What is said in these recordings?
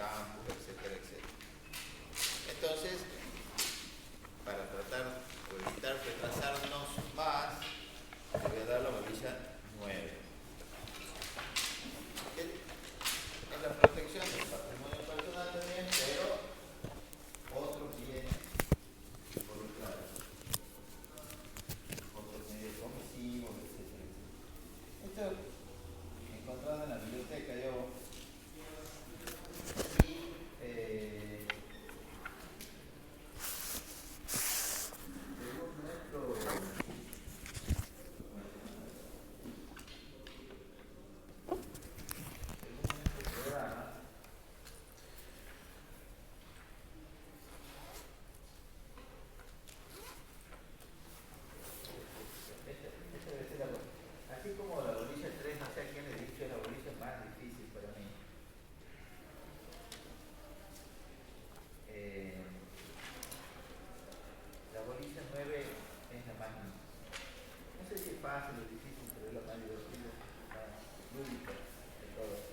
campus, etcétera, etcétera. Entonces, para tratar de evitar retrasarnos más, le voy a dar la bolilla 9. Es la protección del patrimonio personal también, pero otros bienes involucrados, otros medios comisivos, etcétera, etcétera. Esto encontrado en la biblioteca yo y según nuestro programa, esta debe ser así como la bolilla 3, no sé a quién le he dicho, es la bolilla más difícil para mí. La bolilla 9 es la más, no sé si es fácil o difícil, pero es la más divertida, más lúdica de todas.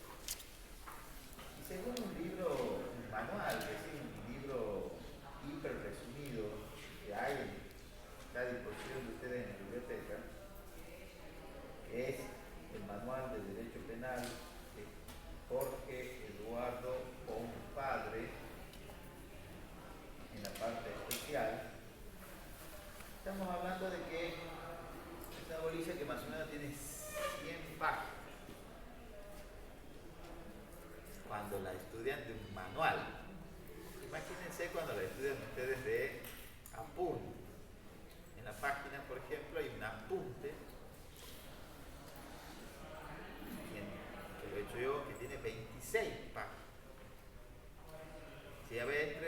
Y según un libro, un manual, es decir, un libro hiper resumido que hay, está a disposición de ustedes en la biblioteca, que es el manual de Derecho Penal de Jorge Eduardo Compadre, en la parte especial. Estamos hablando de que es una bolilla que más o menos tiene 100 páginas. Cuando la estudian de un manual, imagínense cuando la estudian ustedes de apunte. En la página, por ejemplo, hay un apunte que lo he hecho yo, que tiene 26 páginas. Si a ver,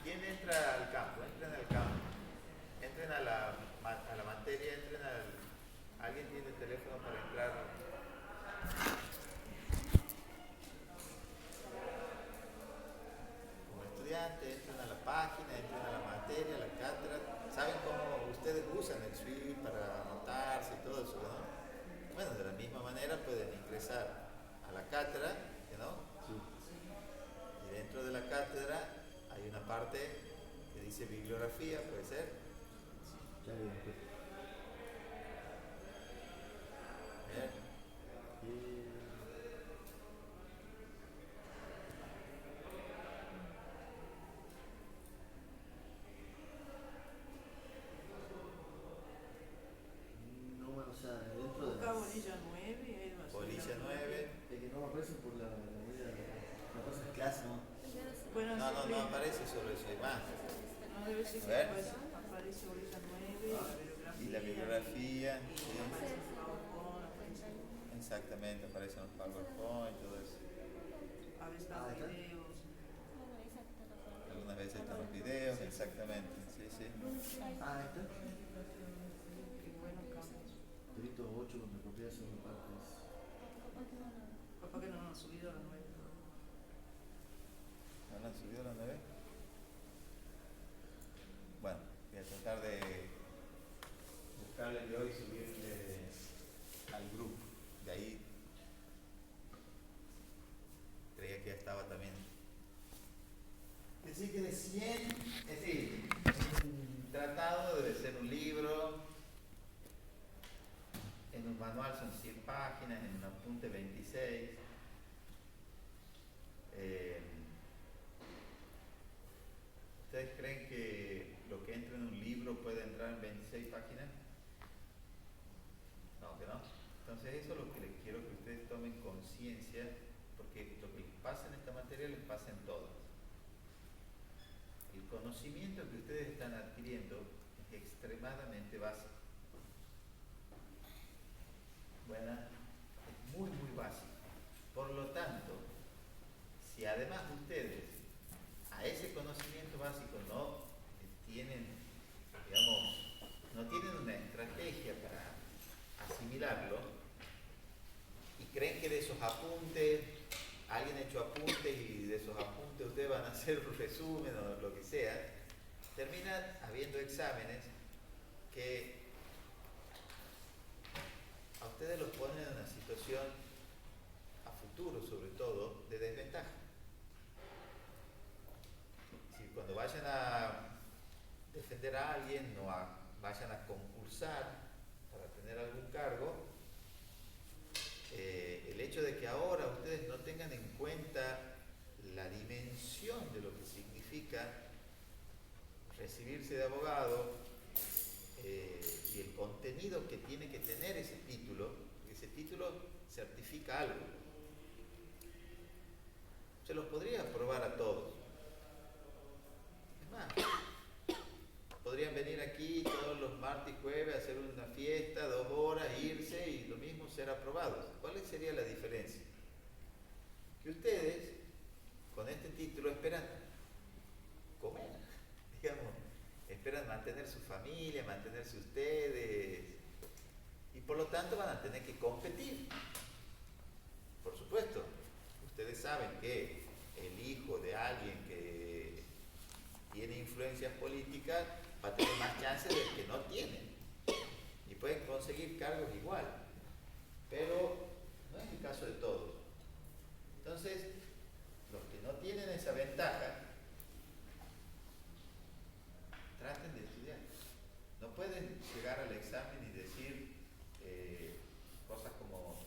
¿quién entra al campo? Entren al campo. Entren a la materia, entren al... ¿Alguien tiene el teléfono para entrar? Como estudiante, entren a la página, entren a la materia, a la cátedra. ¿Saben cómo ustedes usan el SWIFT para anotarse y todo eso, no? Bueno, de la misma manera pueden ingresar a la cátedra, ¿no? Sí. Y dentro de la cátedra hay una parte que dice bibliografía, ¿puede ser? Ya bien. Bien. No, o sea, dentro de Busca las... bolilla 9 y ahí va a ser. Bolilla 9. Es que no me aparece por la medida de... Me aparece en clase, ¿no? Bueno, No aparece sobre eso, hay más. No debe ser A que ver. aparece bolilla 9 Y la bibliografía. y Sí. aparece el PowerPoint, aparece. Exactamente, aparecen los PowerPoint y todo eso. A veces los videos. Algunas veces están los videos, exactamente. Sí, sí. Ah, está. Qué bueno, Carlos. Delito 8 con apropiación de partes. Papá que no nos han subido a las 9. ¿No la han subido la 9? Bueno, voy a tratar de buscarle yo y subirle al grupo. De ahí creía que ya estaba también. Decir que de 100, es decir, un tratado debe ser un libro, en un manual son 100 páginas, en un apunte 26. ¿Ustedes creen que lo que entra en un libro puede entrar en 26 páginas? No, que no. Entonces eso es lo que les quiero que ustedes tomen conciencia, porque lo que les pasa en esta materia les pasa en todas. El conocimiento que ustedes están adquiriendo es extremadamente básico. Bueno, es muy, muy básico. Por lo tanto, si además ustedes a ese conocimiento básico no tienen, digamos, no tienen una estrategia para asimilarlo y creen que de esos apuntes, alguien ha hecho apuntes y de esos apuntes ustedes van a hacer un resumen o lo que sea, terminan habiendo exámenes que a ustedes los ponen en una situación, a futuro sobre todo, de desventaja. vayan a concursar para tener algún cargo, el hecho de que ahora ustedes no tengan en cuenta la dimensión de lo que significa recibirse de abogado y el contenido que tiene que tener ese título certifica algo. Se los podría aprobar a todos. Es más, podrían venir aquí todos los martes y jueves a hacer una fiesta, 2 horas, irse y lo mismo ser aprobados. ¿Cuál sería la diferencia? Que ustedes con este título esperan comer, digamos, esperan mantener su familia, mantenerse ustedes, y por lo tanto van a tener que competir. Por supuesto, ustedes saben que el hijo de alguien que tiene influencias políticas va a tener más chances del que no tiene, y pueden conseguir cargos igual, pero no es el caso de todos. Entonces, los que no tienen esa ventaja, traten de estudiar. No pueden llegar al examen y decir cosas como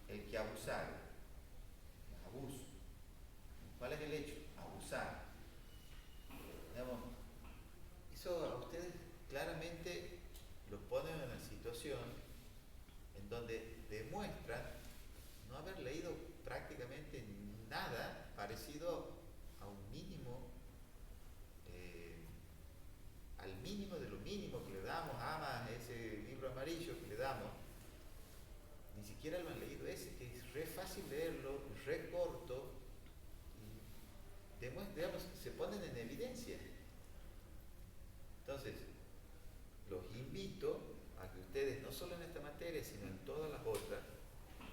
el que abusar, abuso. ¿Cuál es el hecho? Abusar. Digamos, eso a ustedes claramente los pone en una situación en donde demuestran no haber leído prácticamente nada parecido a un mínimo, al mínimo de lo mínimo que le damos, ese libro amarillo que le damos, ni siquiera lo han leído ese, que es re fácil leerlo, re corto, y digamos, se ponen en evidencia. Entonces, los invito a que ustedes, no solo en esta materia, sino en todas las otras,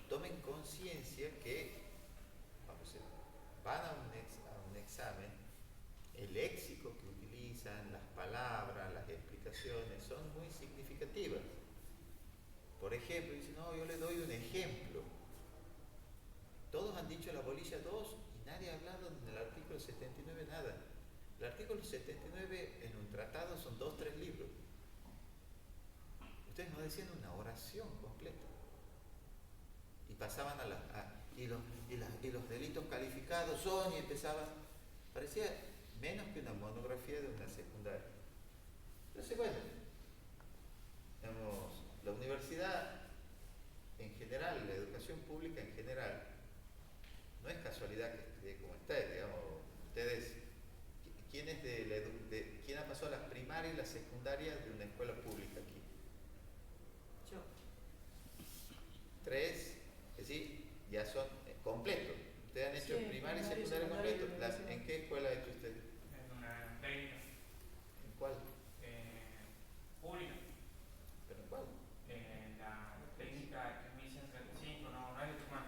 tomen conciencia que cuando se van a un examen, el léxico que utilizan, las palabras, las explicaciones son muy significativas. Por ejemplo, dicen, no, yo le doy un ejemplo. Todos han dicho la bolilla 2 y nadie ha hablado en el artículo 79 nada. El artículo 79 en un tratado son 2 o 3 libros. Ustedes no decían una oración completa. Y pasaban y los delitos calificados son, y empezaban, parecía menos que una monografía de una secundaria. Entonces, bueno, digamos, la universidad en general, la educación pública en general, no es casualidad que esté como está, digamos, ustedes, ¿quién ha pasado las primarias y las secundarias de una escuela pública aquí? Yo. 3, que sí, ya son completos. Ustedes han hecho Sí, primaria y secundaria completo. ¿En qué escuela ha hecho usted? En una técnica. ¿En cuál? Pública. ¿Pero en cuál? La técnica 1135, no es de Tucumán.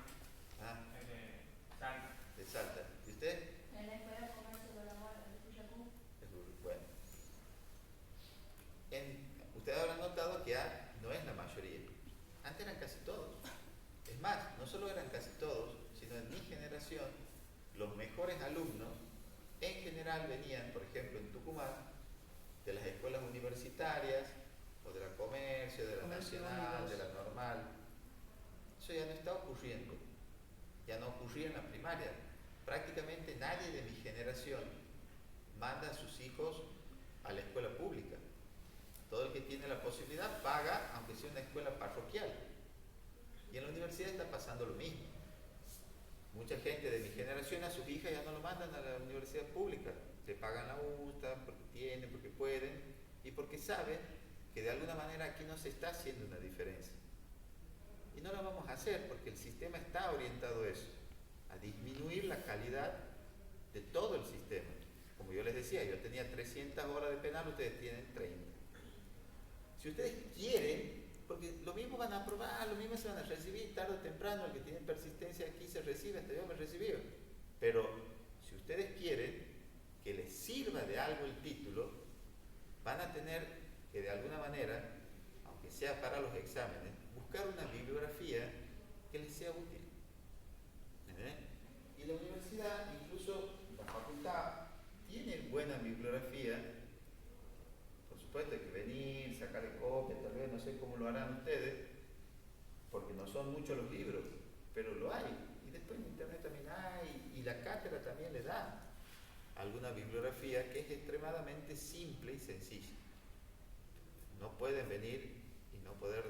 Es de Salta. De Salta. ¿Y usted? En la escuela de comercio de la Mora, de Cuyacú. Bueno. Ustedes habrán notado que no es la mayoría. Antes eran casi todos. Es más, no solo eran casi todos, sino en mi generación, los mejores alumnos en general venían, por ejemplo, en Tucumán, de las escuelas universitarias, o de la comercio, de la nacional, de la normal. Eso ya no está ocurriendo. Ya no ocurría en la primaria. Prácticamente nadie de mi generación manda a sus hijos a la escuela pública. Todo el que tiene la posibilidad paga, aunque sea una escuela parroquial. Y en la universidad está pasando lo mismo. Mucha gente de mi generación a sus hijas ya no lo mandan a la universidad pública. Se pagan la UTA porque tienen, porque pueden y porque saben que de alguna manera aquí no se está haciendo una diferencia. Y no lo vamos a hacer porque el sistema está orientado a eso, a disminuir la calidad de todo el sistema. Como yo les decía, yo tenía 300 horas de penal, ustedes tienen 30. Si ustedes quieren, porque lo mismo van a aprobar, lo mismo se van a recibir tarde o temprano, el que tiene persistencia aquí se recibe, hasta yo me recibí. Pero si ustedes quieren que les sirva de algo el título, van a tener que de alguna manera, aunque sea para los exámenes, buscar una bibliografía que les sea útil. Y la universidad, incluso la facultad, tiene buena bibliografía ignorarán ustedes, porque no son muchos los libros, pero lo hay. Y después en internet también hay, y la cátedra también le da alguna bibliografía que es extremadamente simple y sencilla. No pueden venir y no poder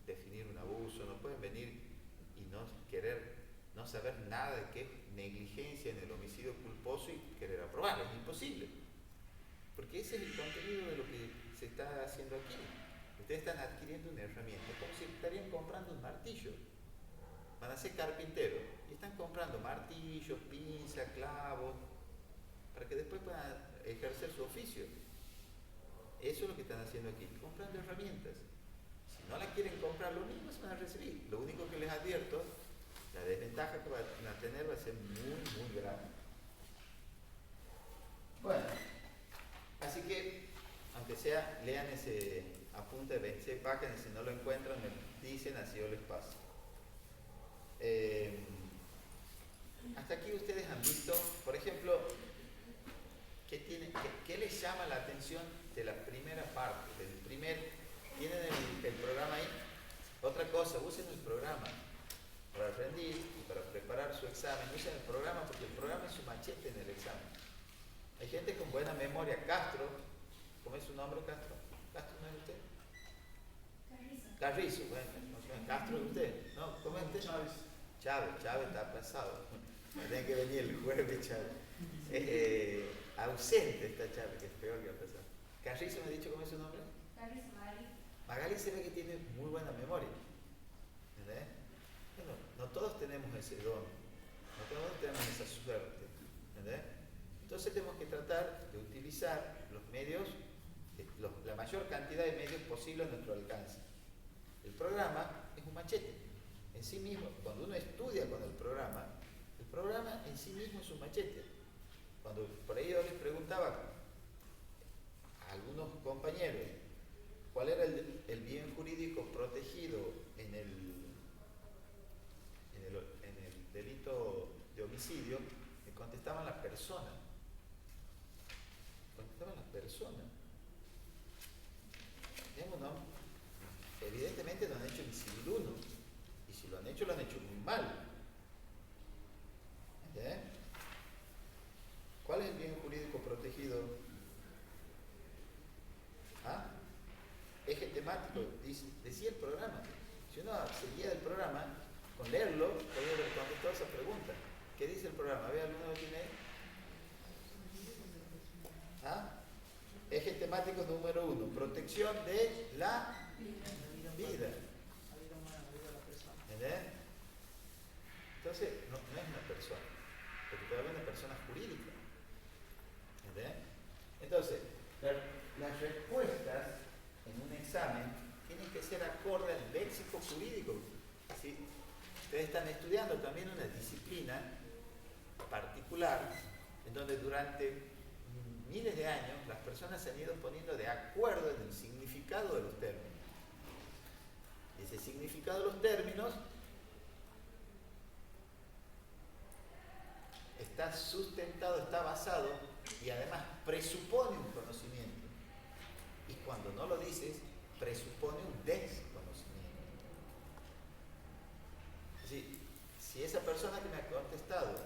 definir un abuso, no pueden venir y no querer, no saber nada de qué es negligencia en el homicidio culposo y querer aprobarlo. Es imposible. Porque ese es el contenido de lo que se está haciendo aquí. Ustedes están adquiriendo una herramienta, como si estarían comprando un martillo. Van a ser carpinteros y están comprando martillos, pinzas, clavos, para que después puedan ejercer su oficio. Eso es lo que están haciendo aquí, comprando herramientas. Si no la quieren comprar, lo mismo se van a recibir. Lo único que les advierto, la desventaja que van a tener va a ser muy, muy grande. Bueno, así que, aunque sea, lean ese apunte de 26 páginas, si no lo encuentran, me dicen, así yo les paso. Hasta aquí ustedes han visto, por ejemplo, ¿qué les llama la atención de la primera parte? ¿Tienen el programa ahí? Otra cosa, usen el programa para rendir y para preparar su examen. Usen el programa porque el programa es su machete en el examen. Hay gente con buena memoria. Castro, ¿cómo es su nombre, Castro? ¿Castro no es usted? Carrizo, bueno, Castro es usted, ¿no? ¿Cómo es usted? Chávez está pasado. Tiene que venir el jueves, Chávez. Ausente está Chávez, que es peor que ha pasado. Carrizo, ¿me ha dicho cómo es su nombre? Carrizo, Magali. Magali se ve que tiene muy buena memoria. ¿Entendés? Bueno, no todos tenemos ese don, no todos tenemos esa suerte. ¿Entendés? Entonces tenemos que tratar de utilizar los medios, la mayor cantidad de medios posible a nuestro alcance. El programa es un machete. En sí mismo, cuando uno estudia con el programa en sí mismo es un machete. Cuando por ahí yo les preguntaba a algunos compañeros cuál era el bien jurídico protegido en el delito de homicidio, me contestaban la persona. Digamos, ¿no? Evidentemente lo han hecho en civil 1, y si lo han hecho muy mal. ¿Entiendes? ¿Cuál es el bien jurídico protegido? ¿Ah? Eje temático, decía el programa. Si uno seguía el programa, con leerlo, podía haber contestado esa pregunta. ¿Qué dice el programa? ¿Ve alguno lo tiene ahí? ¿Ah? Eje temático número 1, protección de la vida. ¿Entendés? Entonces, no es una persona, porque todavía es una persona jurídica. ¿Entendés? Entonces, las respuestas en un examen tienen que ser acorde al léxico jurídico. ¿Sí? Ustedes están estudiando también una disciplina particular en donde durante miles de años las personas se han ido poniendo de acuerdo en el significado de los términos. Ese significado de los términos está sustentado, está basado y además presupone un conocimiento. Y cuando no lo dices, presupone un desconocimiento. Es decir, si esa persona que me ha contestado,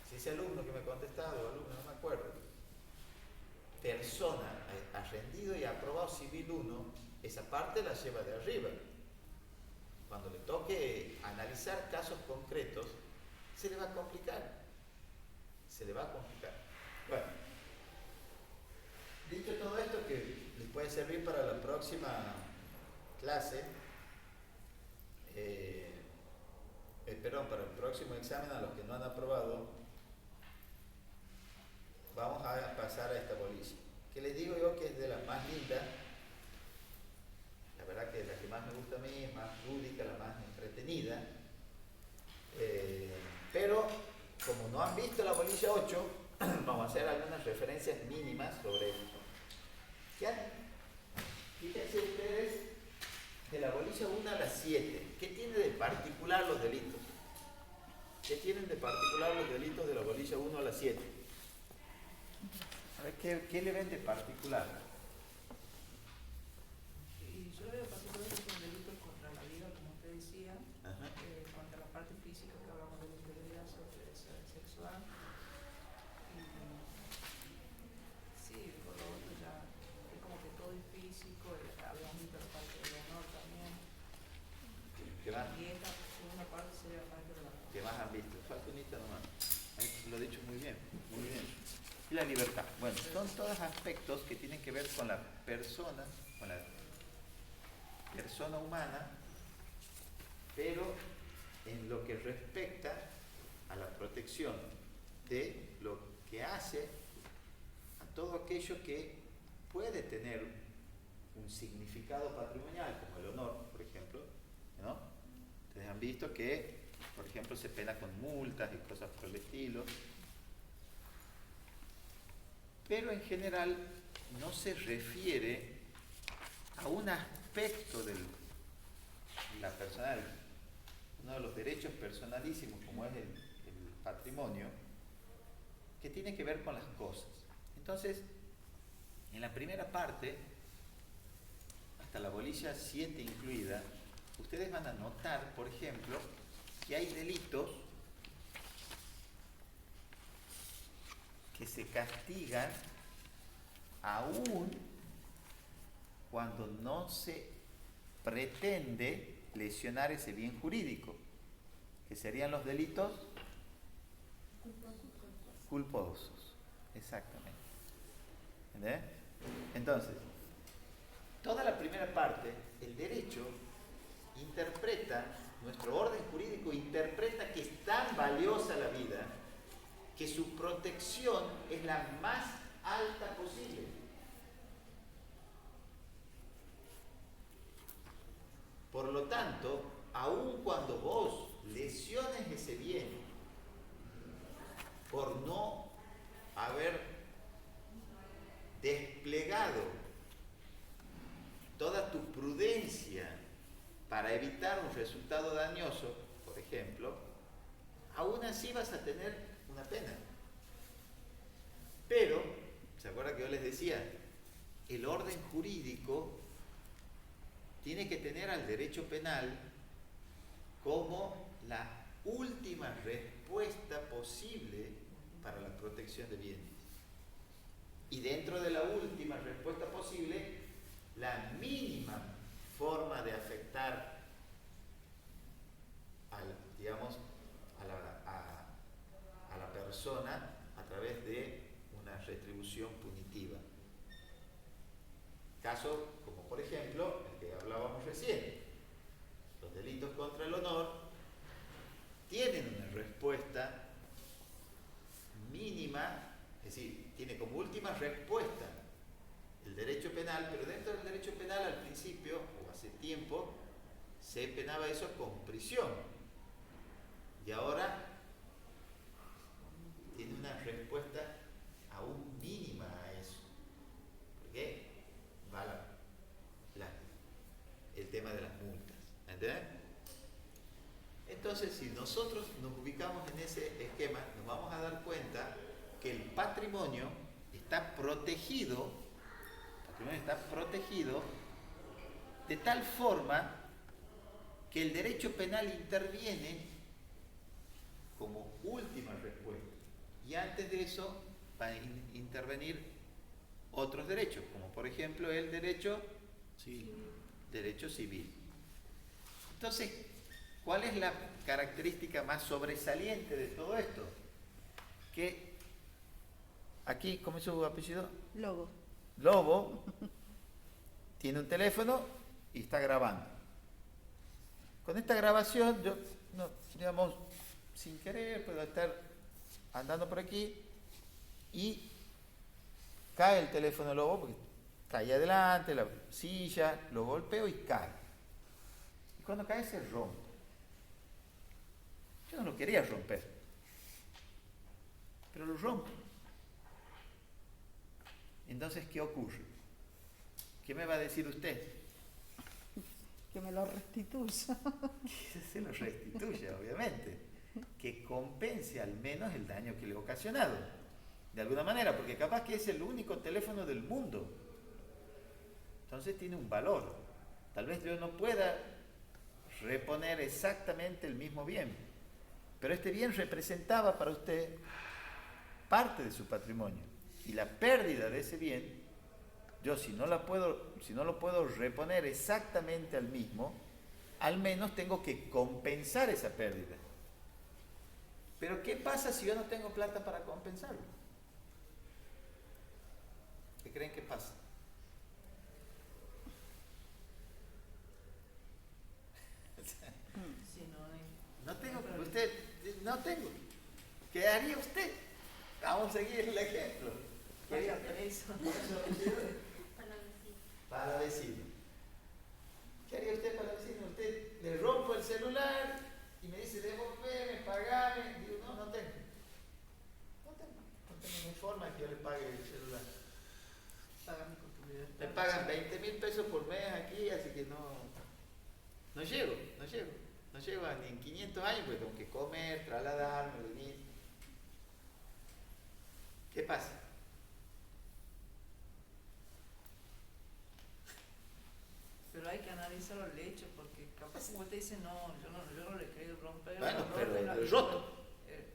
si ese alumno que me ha contestado, alumno, no me acuerdo, persona ha rendido y ha aprobado civil 1, esa parte la lleva de arriba. Cuando le toque analizar casos concretos, se le va a complicar. Bueno, dicho todo esto, que les puede servir para la próxima clase, para el próximo examen, a los que no han aprobado, vamos a pasar a esta bolilla, que les digo yo que es de las más lindas. La verdad que es la que más me gusta a mí, es más lúdica, la más entretenida. Pero como no han visto la bolilla 8, vamos a hacer algunas referencias mínimas sobre esto. Fíjense ustedes de la bolilla 1 a la 7. ¿Qué tiene de particular los delitos? ¿Qué tienen de particular los delitos de la bolilla 1 a la 7? A ver, ¿qué le ven de particular? Y yo le veo particular va. Y sí, por lo otro ya es como que todo es físico, habíamos visto la parte del honor también. ¿Qué más? Y esta segunda parte sería la parte de la ¿Qué más han visto? Falta unita nomás. Lo he dicho muy bien, muy bien. Y la libertad. Bueno, son todos aspectos que tienen que ver con la persona humana, pero en lo que respecta a la protección de lo que hace a todo aquello que puede tener un significado patrimonial, como el honor, por ejemplo, ¿no? Ustedes han visto que, por ejemplo, se pena con multas y cosas por el estilo, pero en general no se refiere a un aspecto de la personal, uno de los derechos personalísimos como es el patrimonio, que tiene que ver con las cosas. Entonces, en la primera parte, hasta la bolilla 7 incluida, ustedes van a notar, por ejemplo, que hay delitos que se castigan aún cuando no se pretende lesionar ese bien jurídico, que serían los delitos culposos. Exactamente. ¿Entendés? Entonces, toda la primera parte, el derecho interpreta, nuestro orden jurídico interpreta que es tan valiosa la vida que su protección es la más alta posible. Por lo tanto, aun cuando vos lesiones ese bien por no haber desplegado toda tu prudencia para evitar un resultado dañoso, por ejemplo, aún así vas a tener una pena. Pero, ¿se acuerdan que yo les decía? El orden jurídico tiene que tener al derecho penal como la última respuesta posible para la protección de bienes. Y dentro de la última respuesta posible, la mínima forma de afectar a la persona a través de una retribución punitiva. Caso como por ejemplo el que hablábamos recién, los delitos contra el honor tienen una respuesta mínima, es decir, tiene como última respuesta el derecho penal, pero dentro del derecho penal al principio, o hace tiempo, se penaba eso con prisión. Y ahora tiene una respuesta aún mínima a eso. ¿Por qué? Va el tema de las multas. ¿Entendés? Entonces, si nosotros nos ubicamos en ese esquema, nos vamos a dar cuenta que el patrimonio está protegido de tal forma que el derecho penal interviene como última respuesta. Y antes de eso va a intervenir otros derechos, como por ejemplo el derecho civil. Entonces, ¿cuál es la característica más sobresaliente de todo esto? Que aquí, ¿cómo es su apellido? Lobo tiene un teléfono y está grabando. Con esta grabación, yo, digamos, sin querer, puedo estar andando por aquí y cae el teléfono Lobo, porque cae adelante, la silla, lo golpeo y cae. Y cuando cae se rompe. Yo no lo quería romper, pero lo rompo. Entonces, ¿qué ocurre? ¿Qué me va a decir usted? Que me lo restituya. Que se lo restituya, obviamente. Que compense al menos el daño que le ha ocasionado. De alguna manera, porque capaz que es el único teléfono del mundo. Entonces tiene un valor. Tal vez yo no pueda reponer exactamente el mismo bien, pero este bien representaba para usted parte de su patrimonio. Y la pérdida de ese bien, yo si no lo puedo reponer exactamente al mismo, al menos tengo que compensar esa pérdida. Pero ¿qué pasa si yo no tengo plata para compensarlo? ¿Qué creen que pasa? Si no, No tengo. ¿Qué haría usted? Vamos a seguir el ejemplo. ¿Qué haría preso. Para vecino. ¿Qué haría usted para vecino? Usted le rompo el celular y me dice, devolveme, pagame. Digo, no tengo. No tengo ni forma que yo le pague el celular. Págame con tu libertad. Me pagan 20.000 pesos por mes aquí, así que no llego a ni en 500 años, porque tengo que comer, trasladarme, venir. ¿Qué pasa? Pero hay que analizar el hecho, porque capaz como usted dice, yo no le he querido romper. Bueno, pero es roto.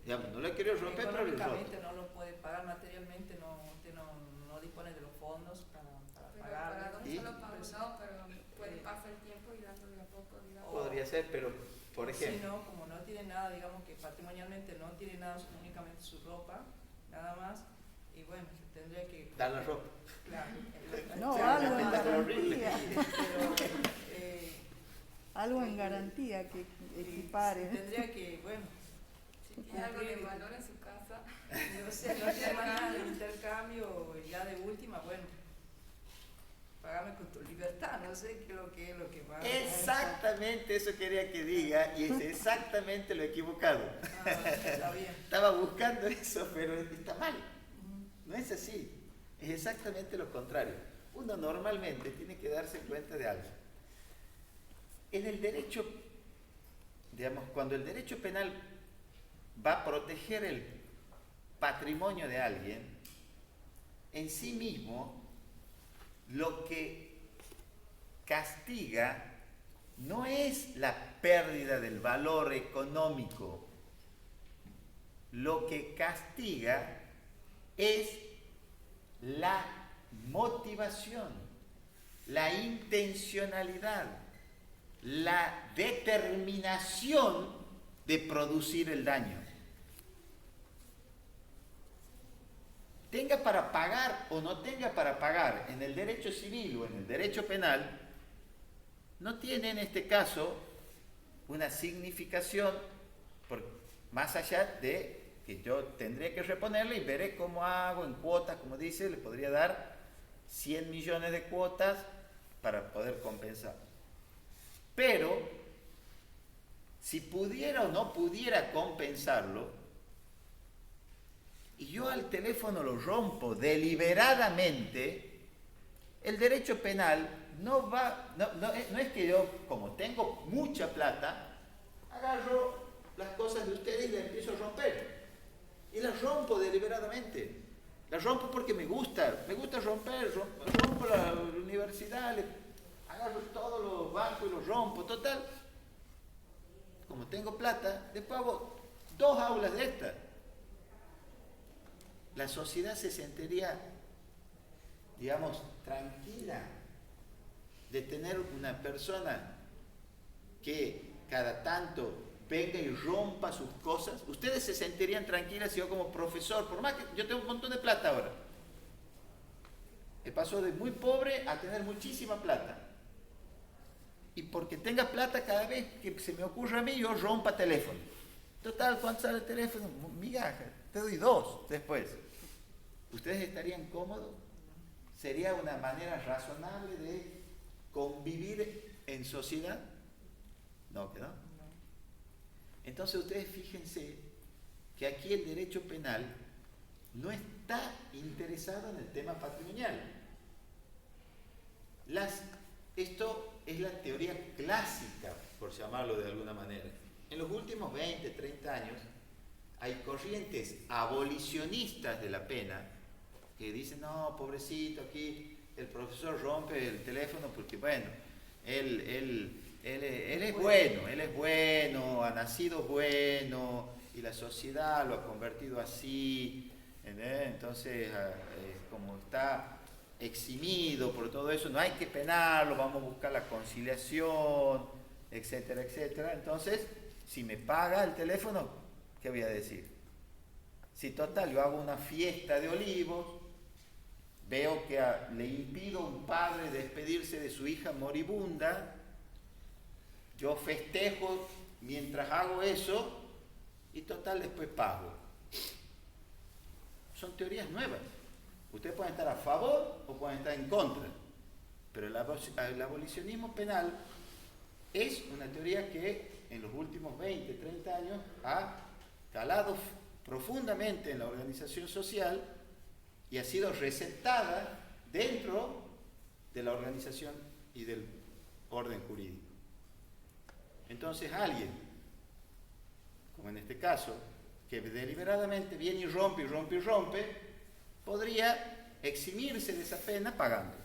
Digamos, no lo he querido romper, pero es roto. Económicamente no lo puede pagar, materialmente usted no dispone de los fondos para pagar. Para un solo pago no, pero puede pasar el tiempo y dándole a poco, digamos. Podría ser, pero por ejemplo. Si no, como no tiene nada, digamos que patrimonialmente no tiene nada, únicamente su ropa, nada más, y bueno, se tendría que... Dar la ropa. Claro. No, Claro, algo en horrible. garantía. Pero, Algo en garantía que equipare. tendría que, bueno, Si tiene algo de valor en su casa. no sé, no tiene más nada de intercambio, ya de última, bueno, pagame con tu libertad, no sé qué es lo que va a... Exactamente eso quería que diga, y es exactamente lo equivocado. Está bien. Estaba buscando eso, pero está mal. No es así. Es exactamente lo contrario. Uno normalmente tiene que darse cuenta de algo. En el derecho, digamos, cuando el derecho penal va a proteger el patrimonio de alguien, en sí mismo, lo que castiga no es la pérdida del valor económico. Lo que castiga es la motivación, la intencionalidad, la determinación de producir el daño. Tenga para pagar o no tenga para pagar en el derecho civil o en el derecho penal, no tiene en este caso una significación más allá de que yo tendría que reponerle y veré cómo hago en cuotas, como dice, le podría dar 100 millones de cuotas para poder compensar. Pero, si pudiera o no pudiera compensarlo, y yo al teléfono lo rompo deliberadamente, el derecho penal no es que yo, como tengo mucha plata, agarro las cosas de ustedes y las empiezo a romper. Y las rompo deliberadamente. Las rompo porque me gusta romper, rompo la universidad, agarro todos los bancos y los rompo, total. Como tengo plata, después hago 2 aulas de estas. La sociedad se sentiría, digamos, tranquila de tener una persona que cada tanto venga y rompa sus cosas. Ustedes se sentirían tranquilas si yo como profesor, por más que yo tengo un montón de plata ahora, me paso de muy pobre a tener muchísima plata. Y porque tenga plata, cada vez que se me ocurra a mí, yo rompa teléfono. Total, ¿cuánto sale el teléfono? Migaja, te doy 2 después. ¿Ustedes estarían cómodos? ¿Sería una manera razonable de convivir en sociedad? No, que no. Entonces ustedes fíjense que aquí el derecho penal no está interesado en el tema patrimonial. Esto es la teoría clásica, por llamarlo de alguna manera. En los últimos 20, 30 años hay corrientes abolicionistas de la pena que dicen, no, pobrecito, aquí el profesor rompe el teléfono porque, bueno, él es bueno, ha nacido bueno, y la sociedad lo ha convertido así, ¿entendés? Entonces, como está eximido por todo eso, no hay que penarlo, vamos a buscar la conciliación, etcétera, etcétera. Entonces, si me paga el teléfono, ¿qué voy a decir? Si total, yo hago una fiesta de olivos, veo que le impido a un padre despedirse de su hija moribunda, yo festejo mientras hago eso y total después pago. Son teorías nuevas. Ustedes pueden estar a favor o pueden estar en contra, pero el abolicionismo penal es una teoría que en los últimos 20, 30 años ha calado profundamente en la organización social y ha sido receptada dentro de la organización y del orden jurídico. Entonces alguien, como en este caso, que deliberadamente viene y rompe, podría eximirse de esa pena pagando.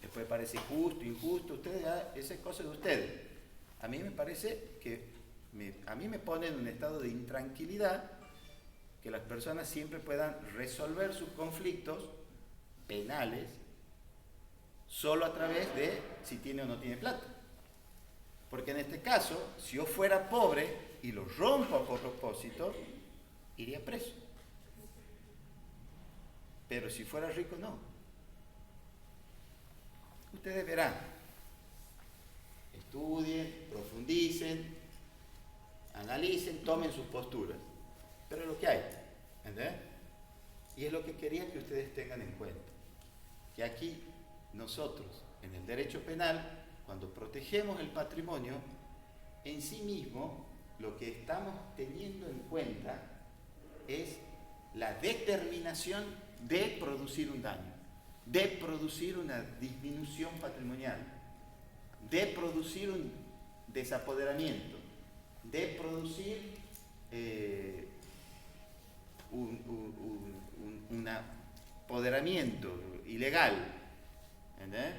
Después parece justo, injusto, ustedes, esa es cosa de ustedes. A mí me parece que a mí me pone en un estado de intranquilidad que las personas siempre puedan resolver sus conflictos penales solo a través de si tiene o no tiene plata. Porque en este caso, si yo fuera pobre y lo rompo a propósito, iría preso. Pero si fuera rico, no. Ustedes verán, estudien, profundicen, analicen, tomen sus posturas. Pero es lo que hay, ¿entendés? Y es lo que quería que ustedes tengan en cuenta. Que aquí nosotros, en el derecho penal, cuando protegemos el patrimonio, en sí mismo, lo que estamos teniendo en cuenta es la determinación de producir un daño, de producir una disminución patrimonial, de producir un desapoderamiento, de producir un apoderamiento ilegal. ¿Entendés?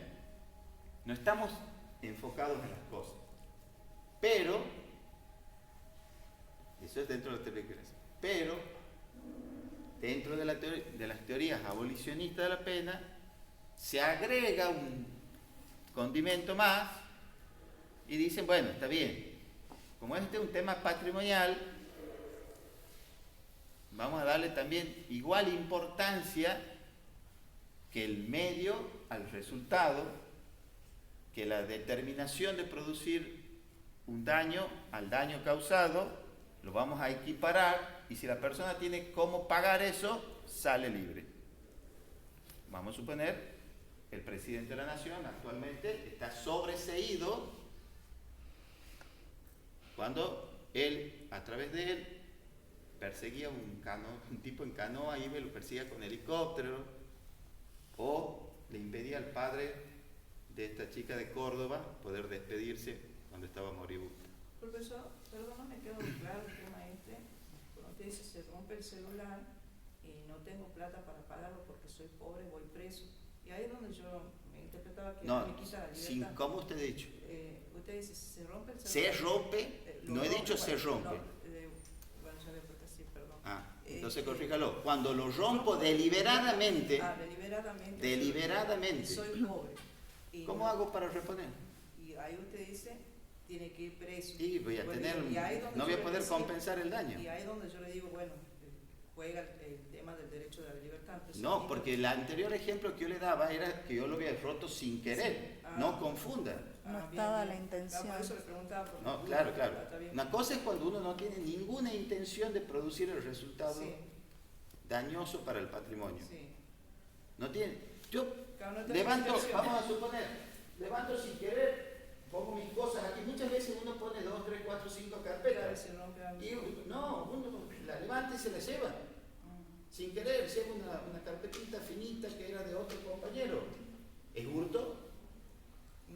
No estamos enfocados en las cosas. Pero, eso es dentro de la teoría, pero dentro de las teorías abolicionistas de la pena se agrega un condimento más y dicen, bueno, está bien, como este es un tema patrimonial, vamos a darle también igual importancia que el medio al resultado, que la determinación de producir un daño al daño causado, lo vamos a equiparar y si la persona tiene cómo pagar eso, sale libre. Vamos a suponer, el presidente de la Nación actualmente está sobreseído cuando él, a través de él, perseguía un tipo en canoa, iba y lo perseguía con helicóptero, o le impedía al padre de esta chica de Córdoba poder despedirse cuando estaba moribunda. Profesor, perdón, no me quedó muy claro el tema este. Cuando usted dice se rompe el celular y no tengo plata para pagarlo porque soy pobre, voy preso. Y ahí es donde yo me interpretaba que No, me quita la libertad. ¿cómo usted ha dicho? Usted dice se rompe el celular. Se rompe, no he dicho se rompe. Bueno, ya porque sí, perdón. Entonces corríjalo. Cuando lo rompo deliberadamente, deliberadamente soy pobre. ¿Cómo hago para reponer? Y ahí usted dice, tiene que ir preso. Sí, voy a no voy a poder compensar el daño. Y ahí es donde yo le digo, bueno, juega el tema del derecho de la libertad. Entonces, no, porque el anterior ejemplo que yo le daba era que yo lo había roto sin querer. Sí. No confunda. No estaba la intención. Por eso le preguntaba. No, claro. Una cosa es cuando uno no tiene ninguna intención de producir el resultado dañoso para el patrimonio. Sí. No tiene. Yo levanto, vamos a suponer, levanto sin querer, pongo mis cosas aquí. Muchas veces uno pone 2, 3, 4, 5 carpetas. Y uno la levanta y se la lleva. Sin querer, lleva una carpetita finita que era de otro compañero. ¿Es hurto?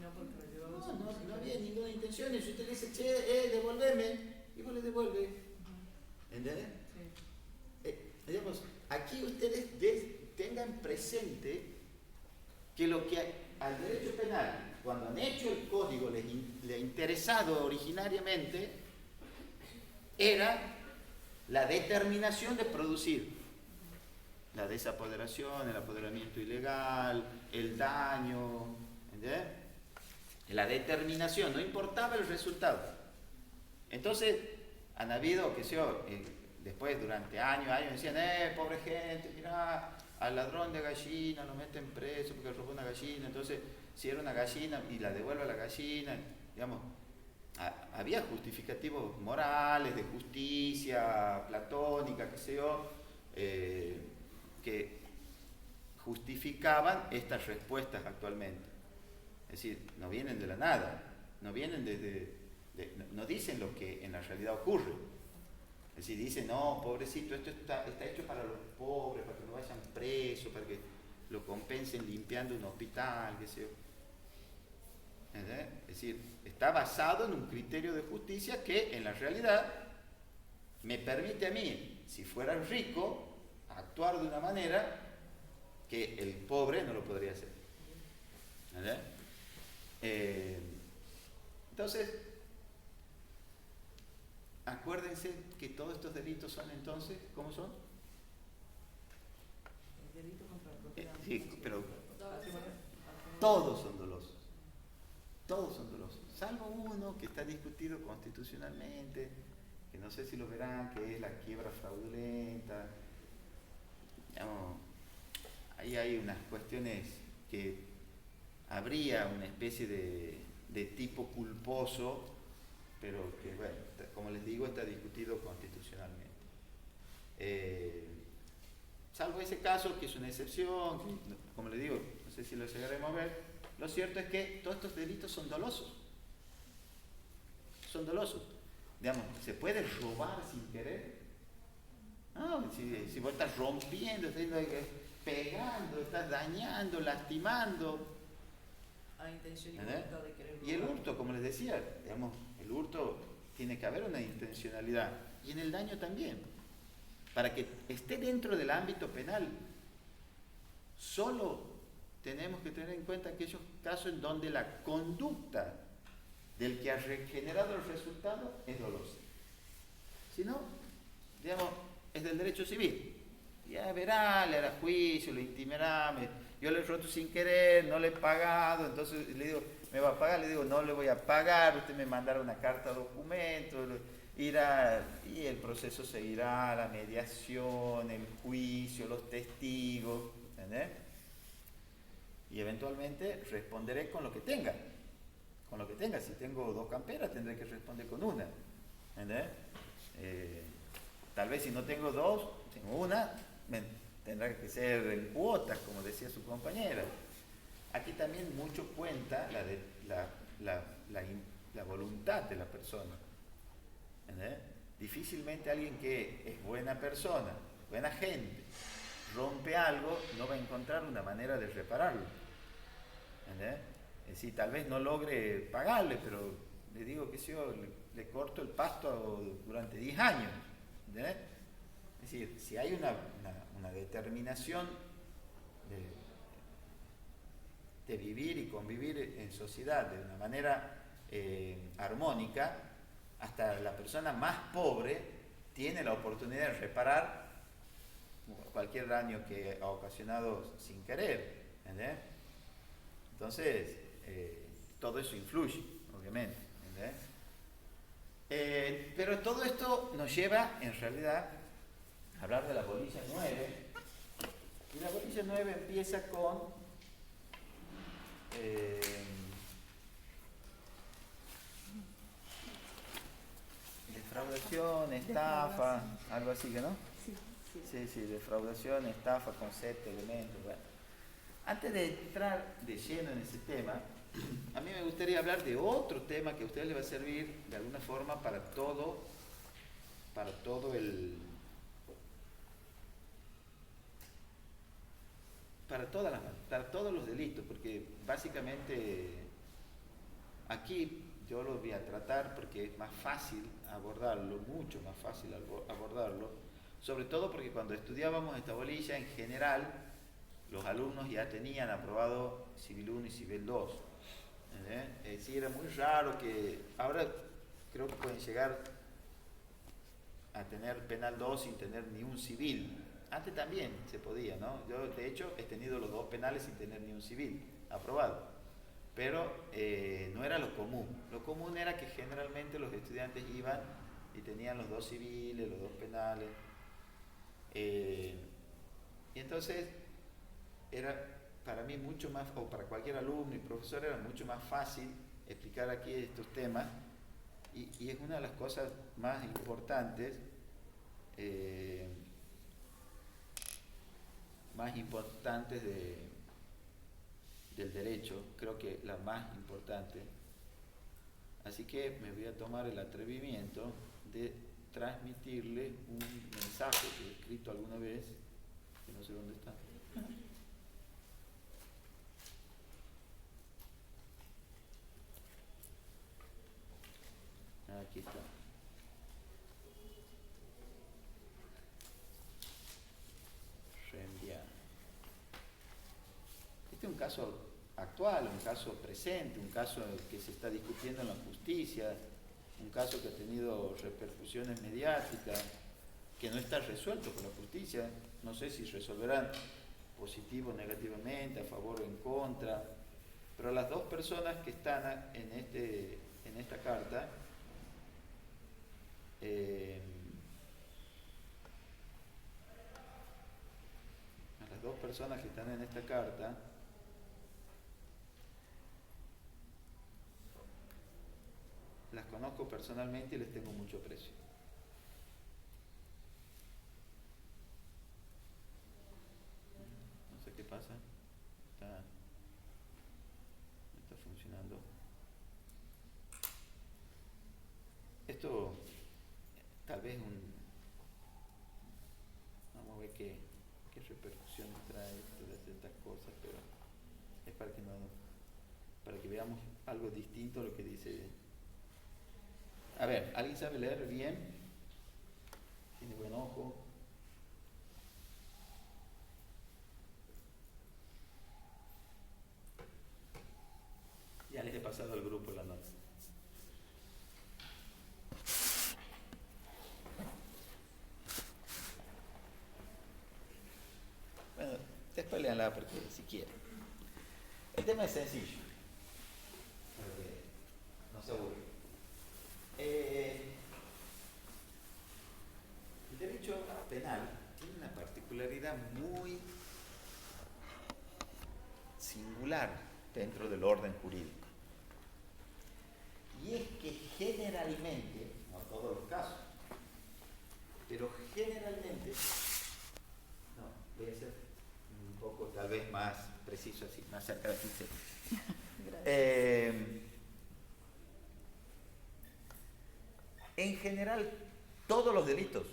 No, porque lo llevó. No había ninguna intención. Y si usted le dice, che, devolveme, y vos le devuelve. ¿Entendés? Sí. Digamos, aquí ustedes tengan presente que lo que al derecho penal, cuando han hecho el código, les ha interesado originariamente, era la determinación de producir. La desapoderación, el apoderamiento ilegal, el daño, ¿entendés? La determinación, no importaba el resultado. Entonces, han habido, qué sé yo, después durante años decían, pobre gente, mirá, al ladrón de gallina lo meten preso porque robó una gallina, entonces si era una gallina y la devuelve a la gallina, digamos, había justificativos morales, de justicia platónica, qué sé yo, que justificaban estas respuestas actualmente. Es decir, no vienen de la nada, no vienen no dicen lo que en la realidad ocurre. Es decir, dicen, no, pobrecito, esto está hecho para los pobres, para que no vayan presos, para que lo compensen limpiando un hospital, qué sé yo. ¿Entendés? Es decir, está basado en un criterio de justicia que en la realidad me permite a mí, si fuera rico, actuar de una manera que el pobre no lo podría hacer. ¿Entendés? Entonces, acuérdense que todos estos delitos son entonces, ¿cómo son? El delito contra la propiedad. Sí, pero Patrimonio. todos son dolosos. Todos son dolosos. Salvo uno que está discutido constitucionalmente, que no sé si lo verán, que es la quiebra fraudulenta. Digamos, ahí hay unas cuestiones que habría una especie de tipo culposo, pero que, bueno, como les digo, está discutido constitucionalmente. Salvo ese caso, que es una excepción, que, como les digo, no sé si lo llegaremos a ver, lo cierto es que todos estos delitos son dolosos. Son dolosos. Digamos, ¿se puede robar sin querer? No, si vos estás rompiendo, estás pegando, estás dañando, lastimando. A intención y ¿Entendés? voluntad de querer robar. Y el hurto, como les decía, digamos, el hurto tiene que haber una intencionalidad. Y en el daño también. Para que esté dentro del ámbito penal, solo tenemos que tener en cuenta aquellos casos en donde la conducta del que ha generado el resultado es dolosa. Si no, digamos, es del derecho civil. Ya verá, le hará juicio, lo intimará, yo le he roto sin querer, no le he pagado, entonces le digo, ¿me va a pagar? Le digo, no le voy a pagar, usted me mandará una carta documento, irá, y el proceso seguirá, la mediación, el juicio, los testigos, ¿entendés? Y eventualmente responderé con lo que tenga. Con lo que tenga. Si tengo 2 camperas, tendré que responder con una. ¿Entendés? Tal vez si no tengo 2, tengo una, tendrá que ser en cuotas, como decía su compañera. Aquí también mucho cuenta la voluntad de la persona. ¿Entendés? Difícilmente alguien que es buena persona, buena gente, rompe algo, no va a encontrar una manera de repararlo. ¿Entendés? Es decir, tal vez no logre pagarle, pero le digo que le corto el pasto durante 10 años. ¿Entendés? Es decir, si hay una determinación de vivir y convivir en sociedad de una manera armónica, hasta la persona más pobre tiene la oportunidad de reparar cualquier daño que ha ocasionado sin querer. ¿Entendés? Entonces, todo eso influye, obviamente. ¿Entendés? Pero todo esto nos lleva, en realidad, a hablar de la bolilla 9. Y la bolilla 9 empieza con defraudación, estafa, algo así, que ¿no? Sí, defraudación, estafa, concepto, elementos. Bueno. Antes de entrar de lleno en ese tema, a mí me gustaría hablar de otro tema que a ustedes les va a servir de alguna forma para todos los delitos, porque básicamente aquí yo lo voy a tratar porque es más fácil abordarlo, mucho más fácil abordarlo, sobre todo porque cuando estudiábamos esta bolilla, en general, los alumnos ya tenían aprobado Civil 1 y Civil 2. Es decir, era muy raro que, ahora creo que pueden llegar a tener penal 2 sin tener ni un civil. Antes también se podía, ¿no? Yo, de hecho, he tenido los 2 penales sin tener ni un civil aprobado. Pero no era lo común. Lo común era que generalmente los estudiantes iban y tenían los 2 civiles, los 2 penales. Y entonces era para mí mucho más, o para cualquier alumno y profesor, era mucho más fácil explicar aquí estos temas. Y es una de las cosas más importantes, del derecho, creo que la más importante. Así que me voy a tomar el atrevimiento de transmitirle un mensaje que he escrito alguna vez, que no sé dónde está. Aquí está. Reenviar. Este es un caso actual, un caso presente, un caso que se está discutiendo en la justicia, un caso que ha tenido repercusiones mediáticas, que no está resuelto por la justicia. No sé si resolverán positivo o negativamente, a favor o en contra, pero las 2 personas que están en esta carta, a las 2 personas que están en esta carta, las conozco personalmente y les tengo mucho aprecio. No sé qué pasa. No está funcionando. Esto tal vez vamos a ver qué repercusiones trae todas estas cosas, pero es para que veamos algo distinto a lo que dice. A ver, ¿alguien sabe leer bien? ¿Tiene buen ojo? Ya les he pasado al grupo la nota. Bueno, después léanla porque si quieren. El tema es sencillo, porque no se aburre. El derecho penal tiene una particularidad muy singular dentro del orden jurídico. Y es que generalmente, no todos los casos, pero generalmente, no, voy a ser un poco tal vez más preciso, así, más cerca de 15. En general, todos los delitos,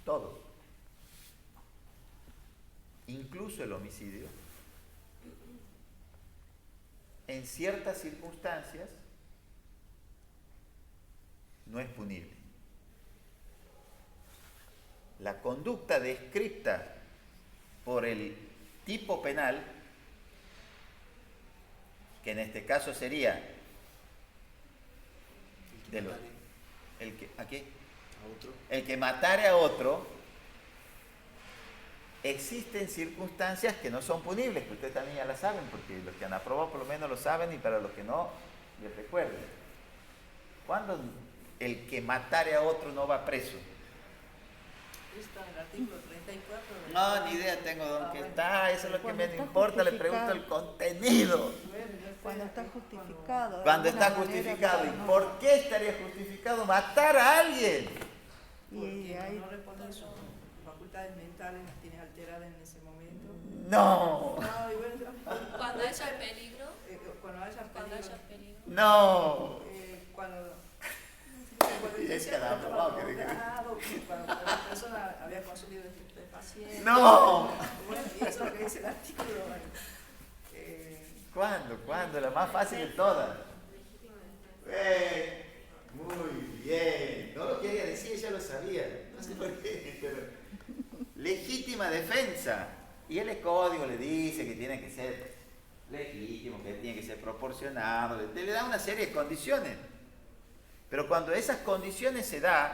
todos, incluso el homicidio, en ciertas circunstancias no es punible. La conducta descrita por el tipo penal, que en este caso sería el que matare a otro, existen circunstancias que no son punibles, que ustedes también ya las saben, porque los que han aprobado por lo menos lo saben, y para los que no, les recuerdo. ¿Cuándo el que matare a otro no va preso? Está en el artículo 34. No, ni idea tengo dónde está, eso es lo que me importa, le pregunto el contenido. Cuando está justificado. Cuando está justificado. ¿Y por qué estaría justificado matar a alguien? Porque no responde a sus facultades mentales, las tiene alteradas en ese momento. No. No, y bueno, Cuando haya peligro. cuando haya peligro. No. Cuando Y es que la aprobado, que dije. cuando la persona había consumido estupefacientes. No. Bueno, y eso es lo que dice el artículo. ¿Cuándo? La más fácil de todas. Muy bien. No lo quería decir, ya lo sabía. No sé por qué, pero legítima defensa. Y el código le dice que tiene que ser legítimo, que tiene que ser proporcionado. Le da una serie de condiciones. Pero cuando esas condiciones se dan,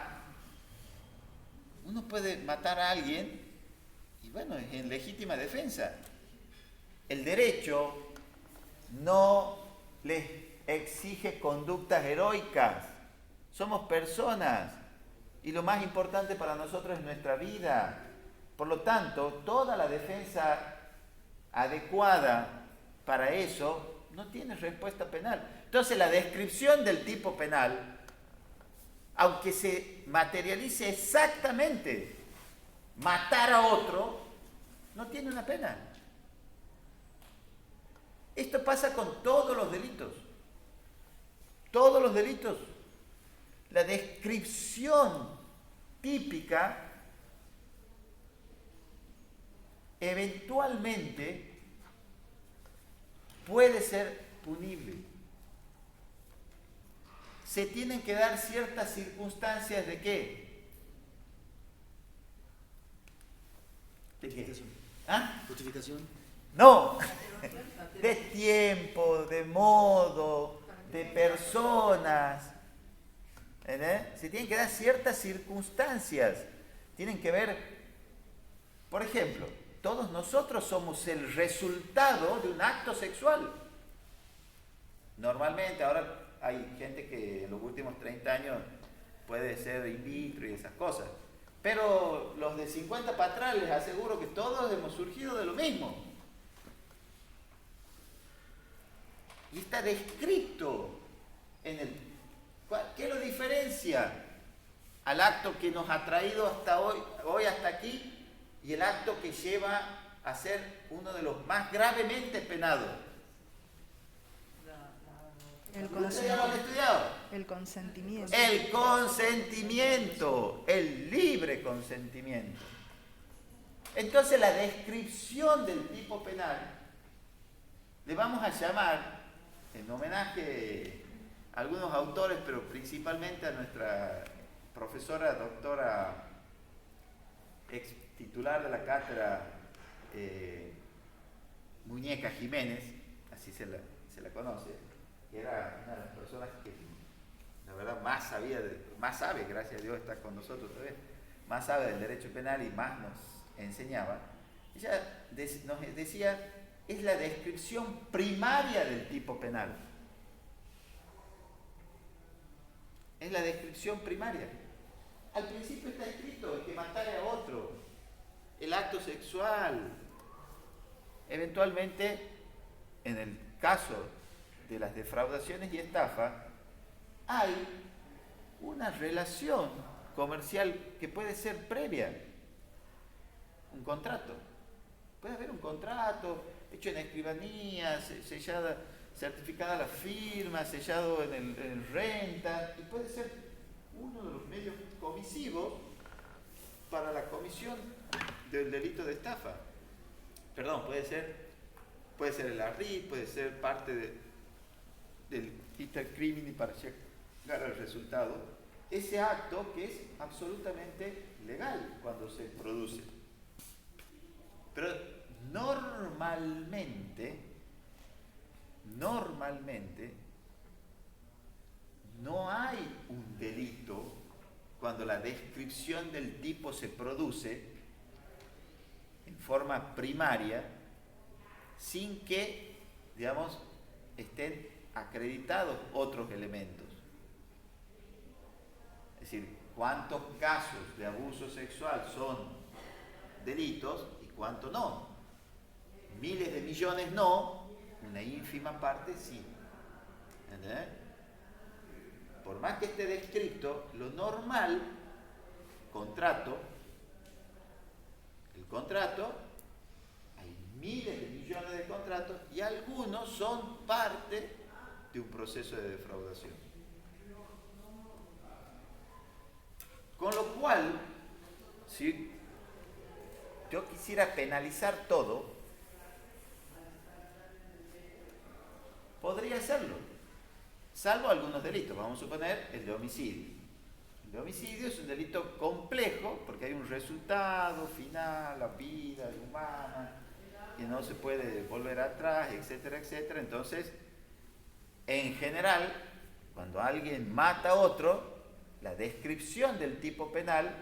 uno puede matar a alguien y bueno, es en legítima defensa. El derecho no les exige conductas heroicas. Somos personas y lo más importante para nosotros es nuestra vida. Por lo tanto, toda la defensa adecuada para eso no tiene respuesta penal. Entonces, la descripción del tipo penal, aunque se materialice exactamente matar a otro, no tiene una pena. Esto pasa con todos los delitos. Todos los delitos. La descripción típica eventualmente puede ser punible. Se tienen que dar ciertas circunstancias de qué. ¿De qué? ¿Ah? Justificación. No, de tiempo, de modo, de personas. Se tienen que dar ciertas circunstancias. Tienen que ver, por ejemplo, todos nosotros somos el resultado de un acto sexual. Normalmente, ahora hay gente que en los últimos 30 años puede ser in vitro y esas cosas. Pero los de 50 para atrás les aseguro que todos hemos surgido de lo mismo. Y está descrito en el... ¿Qué lo diferencia al acto que nos ha traído hasta hoy hasta aquí y el acto que lleva a ser uno de los más gravemente penados? ¿Ustedes ya lo han estudiado? El consentimiento. El consentimiento, el libre consentimiento. Entonces la descripción del tipo penal le vamos a llamar, en homenaje a algunos autores, pero principalmente a nuestra profesora, doctora, ex titular de la cátedra, Muñeca Jiménez, así se la conoce, que era una de las personas que la verdad más sabe, gracias a Dios está con nosotros todavía, más sabe del derecho penal y más nos enseñaba. Ella nos decía, es la descripción primaria del tipo penal. Es la descripción primaria. Al principio está escrito que matara a otro, el acto sexual. Eventualmente, en el caso de las defraudaciones y estafas, hay una relación comercial que puede ser previa. Un contrato. Puede haber un contrato hecho en escribanía, sellada, certificada la firma, sellado en el renta, y puede ser uno de los medios comisivos para la comisión del delito de estafa. Perdón, puede ser el ARRIT, puede ser parte del intercrimini para llegar al resultado. Ese acto que es absolutamente legal cuando se produce. Pero normalmente no hay un delito cuando la descripción del tipo se produce en forma primaria sin que, digamos, estén acreditados otros elementos. Es decir, cuántos casos de abuso sexual son delitos y cuántos no. Miles de millones no, una ínfima parte sí. ¿Entendés? Por más que esté descrito, lo normal, el contrato, hay miles de millones de contratos y algunos son parte de un proceso de defraudación. Con lo cual, si yo quisiera penalizar todo, podría hacerlo, salvo algunos delitos. Vamos a suponer el de homicidio. El de homicidio es un delito complejo porque hay un resultado final, la vida humana, que no se puede volver atrás, etcétera, etcétera. Entonces, en general, cuando alguien mata a otro, la descripción del tipo penal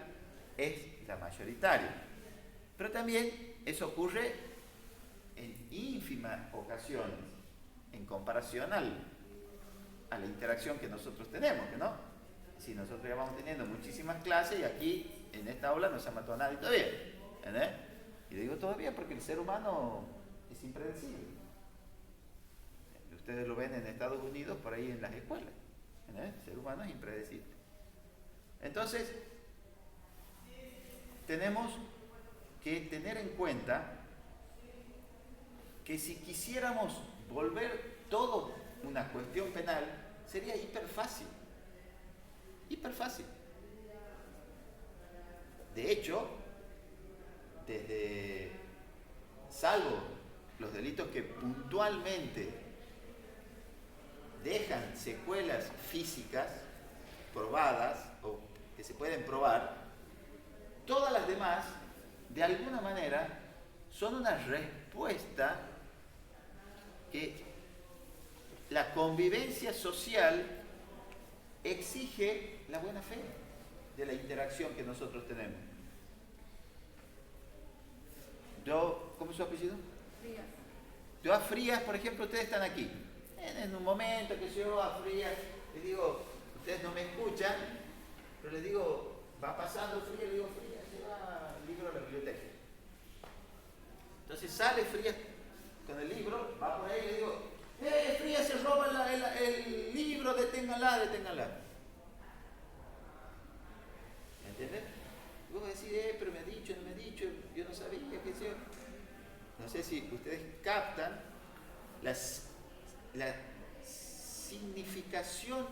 es la mayoritaria. Pero también eso ocurre en ínfimas ocasiones en comparación a la interacción que nosotros tenemos, ¿no? Si nosotros ya vamos teniendo muchísimas clases y aquí en esta aula no se ha matado a nadie todavía, ¿entendés? Y digo todavía porque el ser humano es impredecible. Ustedes lo ven en Estados Unidos por ahí en las escuelas, ¿entendés? El ser humano es impredecible. Entonces, tenemos que tener en cuenta que si quisiéramos volver todo una cuestión penal, sería hiper fácil. Hiper fácil. De hecho, salvo los delitos que puntualmente dejan secuelas físicas probadas o que se pueden probar, todas las demás, de alguna manera, son una respuesta que la convivencia social exige la buena fe de la interacción que nosotros tenemos. ¿Cómo es su apellido? Frías. Yo a Frías, por ejemplo, ustedes están aquí. En un momento que yo a Frías les digo, ustedes no me escuchan, pero les digo, va pasando Frías, le digo, Frías, lleva el libro a la biblioteca. Entonces sale Frías con el libro, va por ahí y le digo, Frías se roba el libro, deténganla. ¿Entiendes? Y vos decís, pero me ha dicho, no me ha dicho, yo no sabía, qué sé yo. No sé si ustedes captan la significación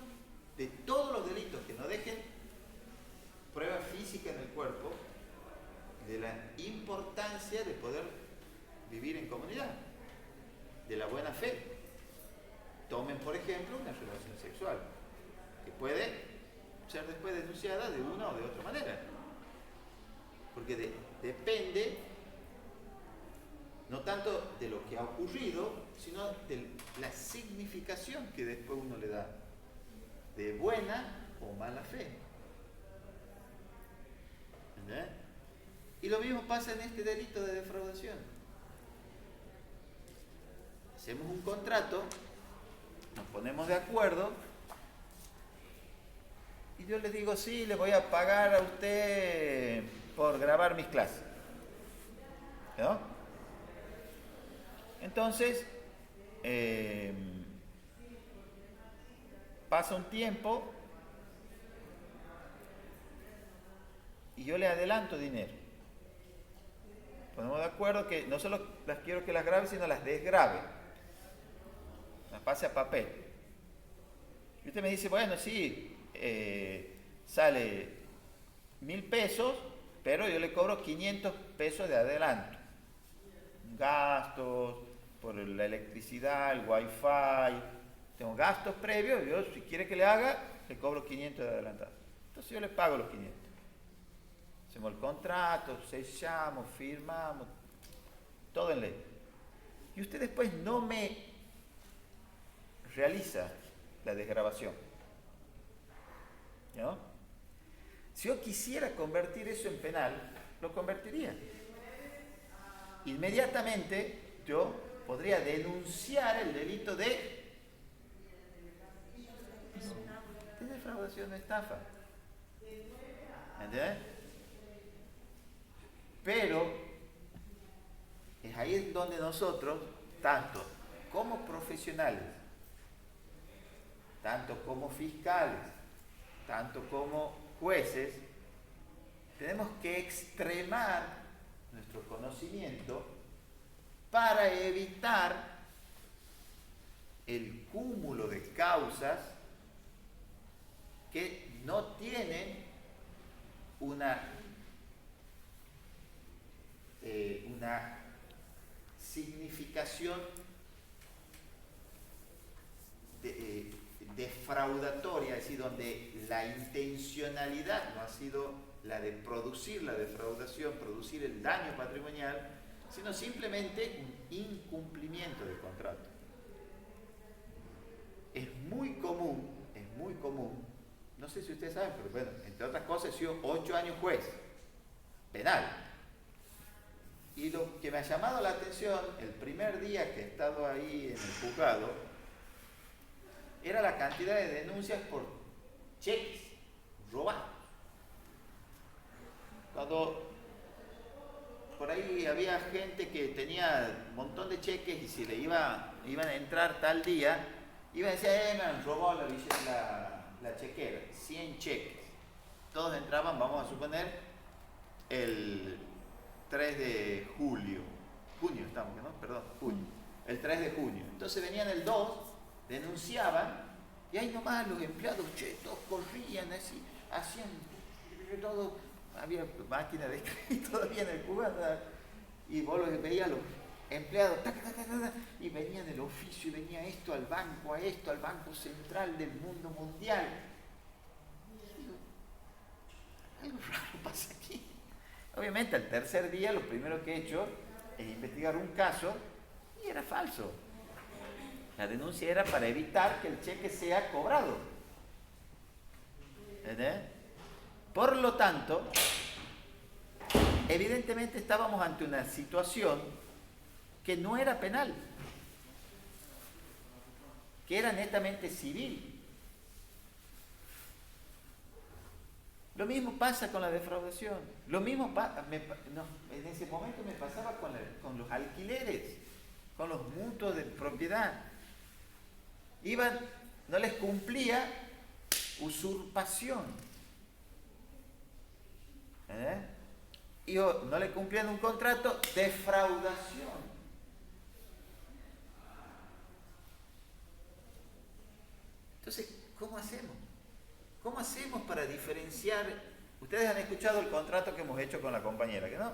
de todos los delitos que no dejen prueba física en el cuerpo, de la importancia de poder vivir en comunidad, de la buena fe. Tomen, por ejemplo, una relación sexual, que puede ser después denunciada de una o de otra manera. Porque depende no tanto de lo que ha ocurrido, sino de la significación que después uno le da, de buena o mala fe. ¿Entendés? Y lo mismo pasa en este delito de defraudación. Hacemos un contrato, nos ponemos de acuerdo, y yo les digo, sí, le voy a pagar a usted por grabar mis clases. ¿No? Entonces, pasa un tiempo y yo le adelanto dinero. Ponemos de acuerdo que no solo las quiero que las grabe, sino las desgrabe. Las pase a papel. Y usted me dice, bueno, sí, sale 1.000 pesos, pero yo le cobro 500 pesos de adelanto. Gastos por la electricidad, el wifi, tengo gastos previos, yo si quiere que le haga, le cobro 500 de adelantado. Entonces yo le pago los 500. Hacemos el contrato, sellamos, firmamos, todo en ley. Y usted después no me realiza la desgrabación. ¿No? Si yo quisiera convertir eso en penal, lo convertiría. Inmediatamente yo podría denunciar el delito de defraudación o estafa. ¿Entendés? Pero es ahí donde nosotros, tanto como profesionales, tanto como fiscales, tanto como jueces, tenemos que extremar nuestro conocimiento para evitar el cúmulo de causas que no tienen una significación defraudatoria, es decir, donde la intencionalidad no ha sido la de producir la defraudación, producir el daño patrimonial, sino simplemente un incumplimiento del contrato. Es muy común muy común. No sé si ustedes saben, pero bueno, entre otras cosas, he sido 8 años juez penal. Y lo que me ha llamado la atención el primer día que he estado ahí en el juzgado era la cantidad de denuncias por cheques robados. Cuando por ahí había gente que tenía un montón de cheques y si le iban a entrar tal día, iban a decir, me han robado la chequera, 100 cheques. Todos entraban, vamos a suponer, el 3 de junio estamos, ¿no? Perdón, junio. El 3 de junio. Entonces venían el 2, denunciaban, y ahí nomás los empleados, todos corrían así, hacían todo, había máquina de escribir todavía en el juzgado, y vos los veías los empleados, y venían el oficio, y venía esto al banco, al Banco Central del Mundo Mundial. Y digo, algo raro pasa aquí. Obviamente, al tercer día, lo primero que he hecho es investigar un caso, y era falso. La denuncia era para evitar que el cheque sea cobrado. ¿Entendés? Por lo tanto, evidentemente estábamos ante una situación que no era penal, que era netamente civil. Lo mismo pasa con la defraudación. Lo mismo en ese momento me pasaba con los alquileres, con los mutuos de propiedad. No les cumplía usurpación. Y no le cumplían un contrato, defraudación. Entonces, ¿cómo hacemos? ¿Cómo hacemos para diferenciar? Ustedes han escuchado el contrato que hemos hecho con la compañera, que no,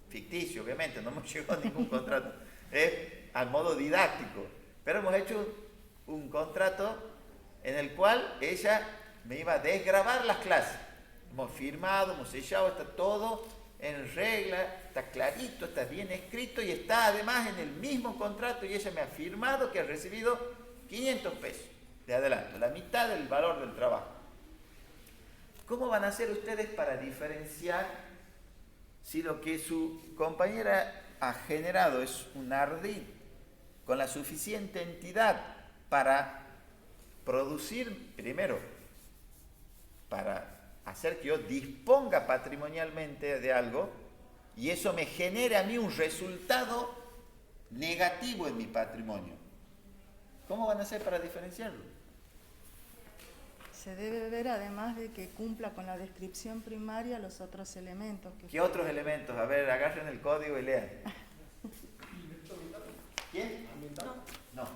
ficticio, obviamente, no hemos llegado a ningún contrato, es al modo didáctico, pero hemos hecho un contrato en el cual ella me iba a desgravar las clases. Hemos firmado, hemos sellado, está todo en regla, está clarito, está bien escrito y está además en el mismo contrato y ella me ha firmado que ha recibido 500 pesos de adelanto, la mitad del valor del trabajo. ¿Cómo van a hacer ustedes para diferenciar si lo que su compañera ha generado es un ardid con la suficiente entidad para producir, primero, para hacer que yo disponga patrimonialmente de algo y eso me genere a mí un resultado negativo en mi patrimonio? ¿Cómo van a hacer para diferenciarlo? Se debe ver, además de que cumpla con la descripción primaria, los otros elementos. ¿Qué otros elementos? A ver, agarren el código y lean. ¿Quién? No.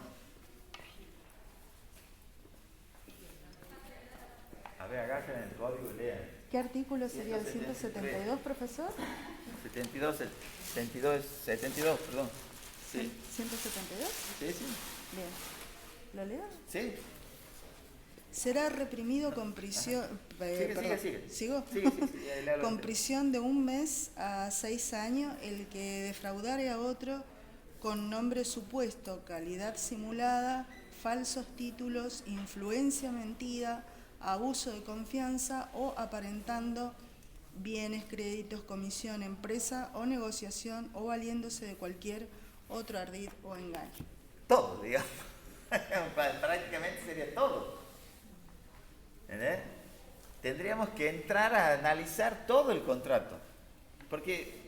A ver, agarren el código y lean. ¿Qué artículo sería el 172, profesor? 72, perdón. Sí. ¿172? Sí. Bien. ¿Lo leo? Sí. Será reprimido con prisión... Sigue. ¿Sigo? Sí, con prisión de 1 mes a 6 años el que defraudare a otro con nombre supuesto, calidad simulada, falsos títulos, influencia mentida, abuso de confianza o aparentando bienes, créditos, comisión, empresa o negociación o valiéndose de cualquier otro ardid o engaño. Todo, digamos. Prácticamente sería todo. ¿Entendés? Tendríamos que entrar a analizar todo el contrato. Porque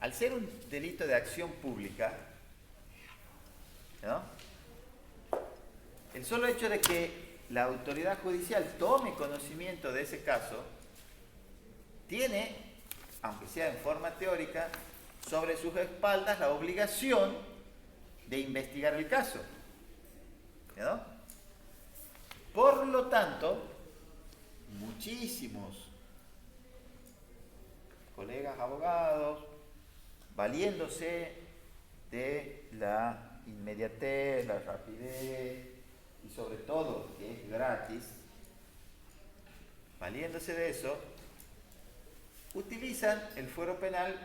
al ser un delito de acción pública, ¿no? El solo hecho de que la autoridad judicial tome conocimiento de ese caso, tiene, aunque sea en forma teórica, sobre sus espaldas la obligación de investigar el caso. ¿No? Por lo tanto, muchísimos colegas abogados, valiéndose de la inmediatez, la rapidez y sobre todo que es gratis, valiéndose de eso, utilizan el fuero penal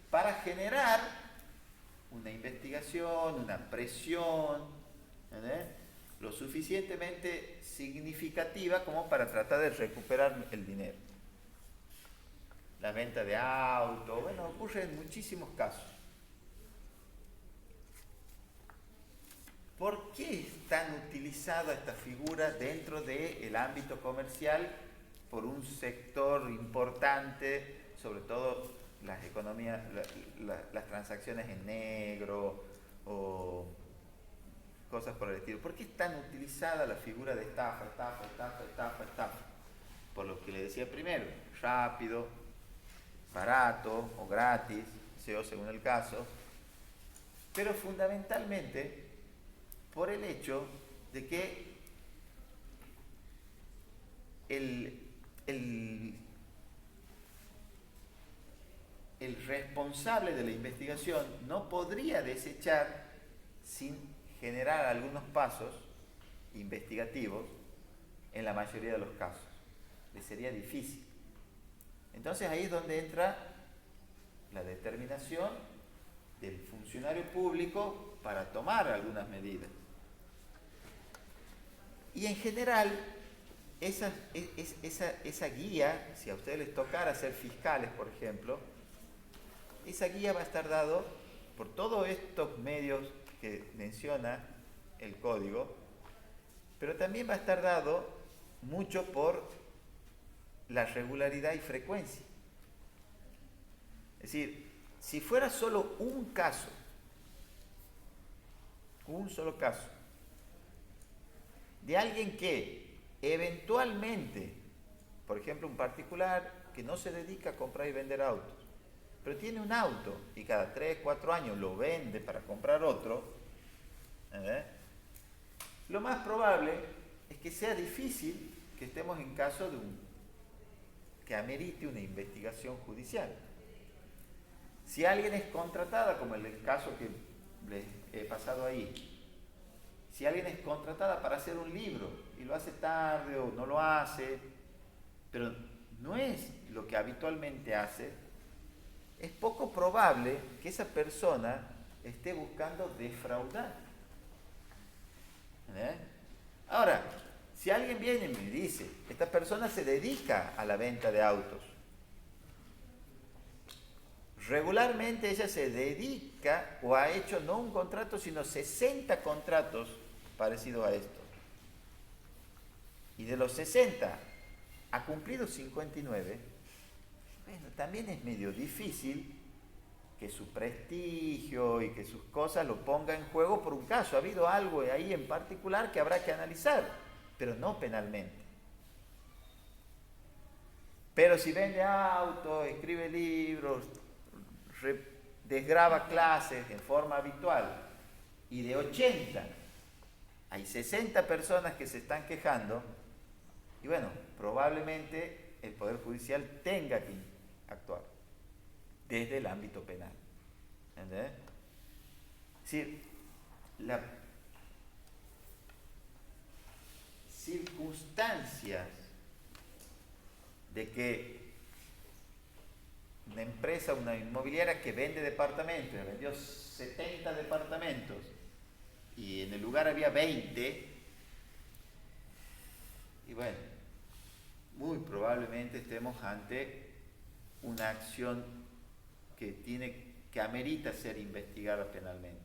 para generar una investigación, una presión, ¿entendés? Lo suficientemente significativa como para tratar de recuperar el dinero. La venta de auto, bueno, ocurre en muchísimos casos. ¿Por qué es tan utilizada esta figura dentro del ámbito comercial por un sector importante, sobre todo las economías, las transacciones en negro o cosas por el estilo? ¿Por qué es tan utilizada la figura de estafa? Por lo que le decía primero, rápido, barato o gratis, según el caso, pero fundamentalmente por el hecho de que el responsable de la investigación no podría desechar sin generar algunos pasos investigativos en la mayoría de los casos. Le sería difícil. Entonces ahí es donde entra la determinación del funcionario público para tomar algunas medidas. Y en general, esa guía, si a ustedes les tocara ser fiscales, por ejemplo, esa guía va a estar dado por todos estos medios que menciona el código, pero también va a estar dado mucho por la regularidad y frecuencia. Es decir, si fuera solo un caso, un solo caso, de alguien que eventualmente, por ejemplo, un particular que no se dedica a comprar y vender autos, pero tiene un auto y cada 3, 4 años lo vende para comprar otro, lo más probable es que sea difícil que estemos en caso de que amerite una investigación judicial. Si alguien es contratada, como en el caso que les he pasado ahí, si alguien es contratada para hacer un libro y lo hace tarde o no lo hace, pero no es lo que habitualmente hace, es poco probable que esa persona esté buscando defraudar. Ahora, si alguien viene y me dice, esta persona se dedica a la venta de autos, regularmente ella se dedica o ha hecho no un contrato, sino 60 contratos parecidos a esto. Y de los 60 ha cumplido 59, bueno, también es medio difícil que su prestigio y que sus cosas lo ponga en juego por un caso. Ha habido algo ahí en particular que habrá que analizar, pero no penalmente. Pero si vende autos, escribe libros, desgraba clases en forma habitual, y de 80 hay 60 personas que se están quejando, y bueno, probablemente el Poder Judicial tenga que actuar desde el ámbito penal. ¿Entendés? Es decir, las circunstancias de que una empresa, una inmobiliaria que vende departamentos, vendió 70 departamentos y en el lugar había 20, y bueno, muy probablemente estemos ante una acción que amerita ser investigada penalmente.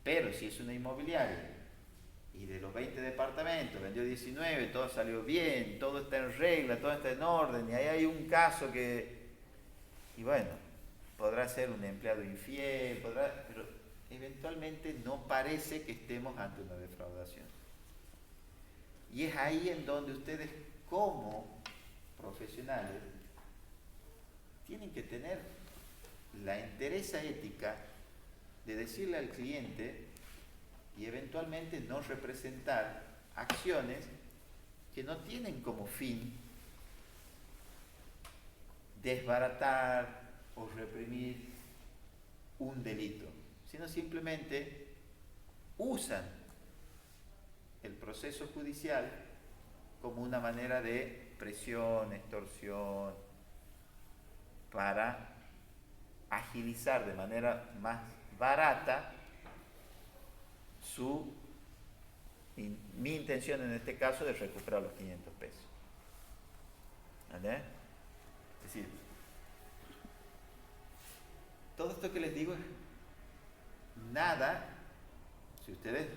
Pero si es una inmobiliaria y de los 20 departamentos vendió 19, todo salió bien, todo está en regla, todo está en orden, y ahí hay un caso y bueno, podrá ser un empleado infiel, pero eventualmente no parece que estemos ante una defraudación. Y es ahí en donde ustedes, como profesionales, tienen que tener la entereza ética de decirle al cliente y eventualmente no representar acciones que no tienen como fin desbaratar o reprimir un delito, sino simplemente usan el proceso judicial como una manera de presión, extorsión, para agilizar de manera más barata mi intención en este caso es recuperar los 500 pesos. ¿Entendés? Es decir, todo esto que les digo es nada, si ustedes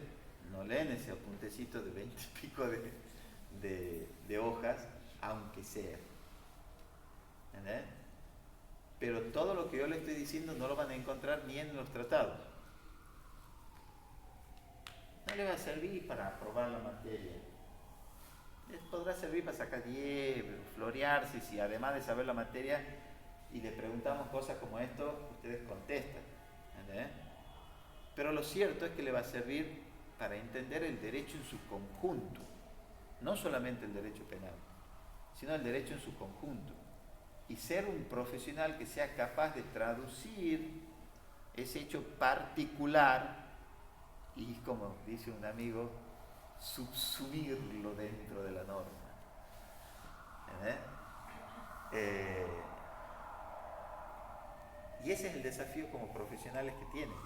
no leen ese apuntecito de 20 y pico de hojas, aunque sea. ¿Entendés? Pero todo lo que yo les estoy diciendo no lo van a encontrar ni en los tratados. No le va a servir para aprobar la materia. Les podrá servir para sacar 10, florearse, si además de saber la materia y le preguntamos cosas como esto, ustedes contestan. ¿Entendés? Pero lo cierto es que le va a servir para entender el derecho en su conjunto. No solamente el derecho penal, sino el derecho en su conjunto. Y ser un profesional que sea capaz de traducir ese hecho particular y, como dice un amigo, subsumirlo dentro de la norma. Y ese es el desafío como profesionales que tienen.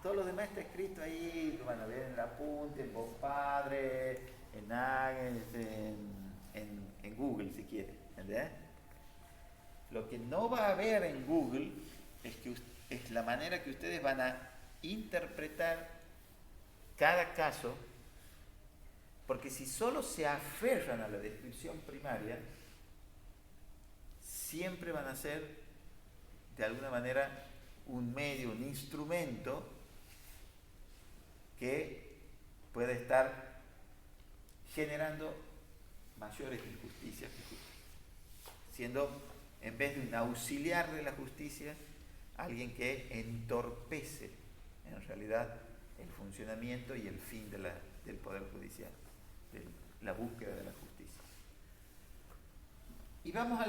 Todo lo demás está escrito ahí, lo van a ver en el apunte, en Voz Padre, en Agnes, en Google si quieren. ¿Entendés? Lo que no va a haber en Google es la manera que ustedes van a interpretar cada caso, porque si solo se aferran a la descripción primaria, siempre van a ser de alguna manera un medio, un instrumento que puede estar generando mayores injusticias que justas, siendo, en vez de un auxiliar de la justicia, alguien que entorpece en realidad el funcionamiento y el fin del Poder Judicial, de la búsqueda de la justicia. Y vamos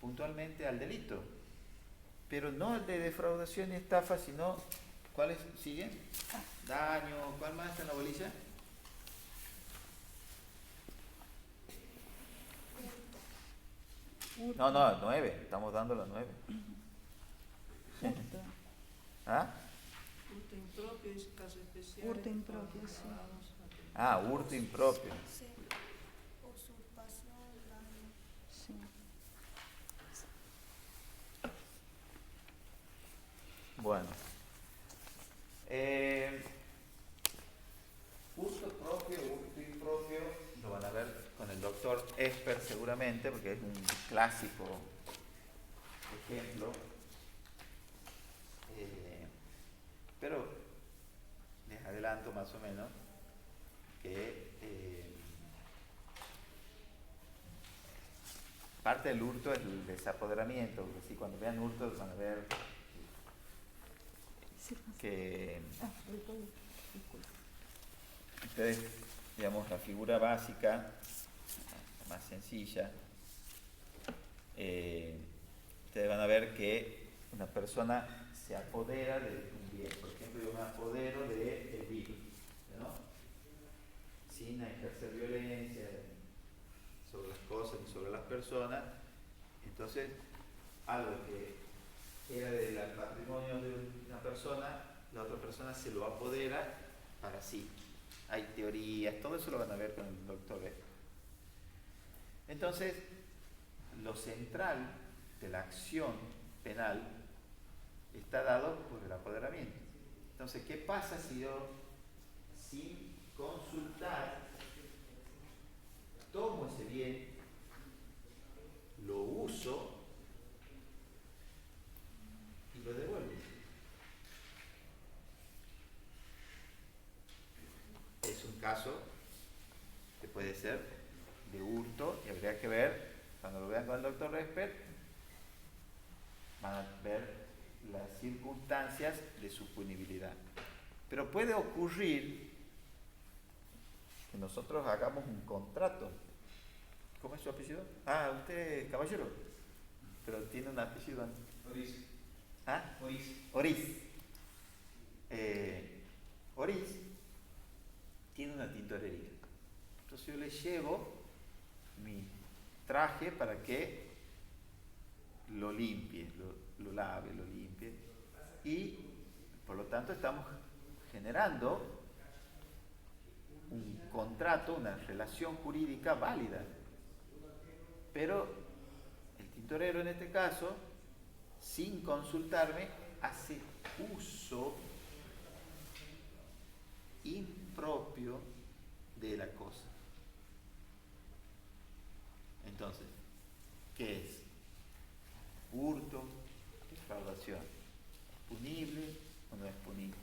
puntualmente al delito, pero no el de defraudación y estafa, sino, ¿cuáles siguen? Daño, ¿cuál más está en la bolilla? No, 9, estamos dando las 9. ¿Ah? Hurto impropio es caso especial. Hurto impropio, sí. Hurto impropio. Sí. Usurpación, daño. Sí. Bueno. Hurto propio, hurto impropio, lo van a ver con el doctor Esper seguramente, porque es un clásico ejemplo. Pero les adelanto más o menos que parte del hurto es el desapoderamiento, porque si cuando vean hurtos van a ver que ustedes, digamos, la figura básica, la más sencilla, ustedes van a ver que una persona se apodera de un bien. Por ejemplo, yo me apodero del virus, ¿no? Sin ejercer violencia sobre las cosas ni sobre las personas. Entonces, algo que era del patrimonio de una persona, la otra persona se lo apodera para sí. Hay teorías, todo eso lo van a ver con el doctor B. Entonces, lo central de la acción penal está dado por el apoderamiento. Entonces, ¿qué pasa si yo, sin consultar, tomo ese bien, lo uso y lo devuelvo? Es un caso que puede ser de hurto y habría que ver, cuando lo vean con el doctor Esper, van a ver las circunstancias de su punibilidad. Pero puede ocurrir que nosotros hagamos un contrato. ¿Cómo es su apellido? Usted es caballero, pero tiene un apellido. Oriz. Oriz. Oriz tiene una tintorería. Entonces yo le llevo mi traje para que lo limpie, lo lave, lo limpie. Y Por lo tanto, estamos generando un contrato, una relación jurídica válida. Pero el tintorero en este caso, sin consultarme, hace uso impropio de la cosa. Entonces, ¿qué es? Hurto, defraudación. ¿Es punible o no es punible?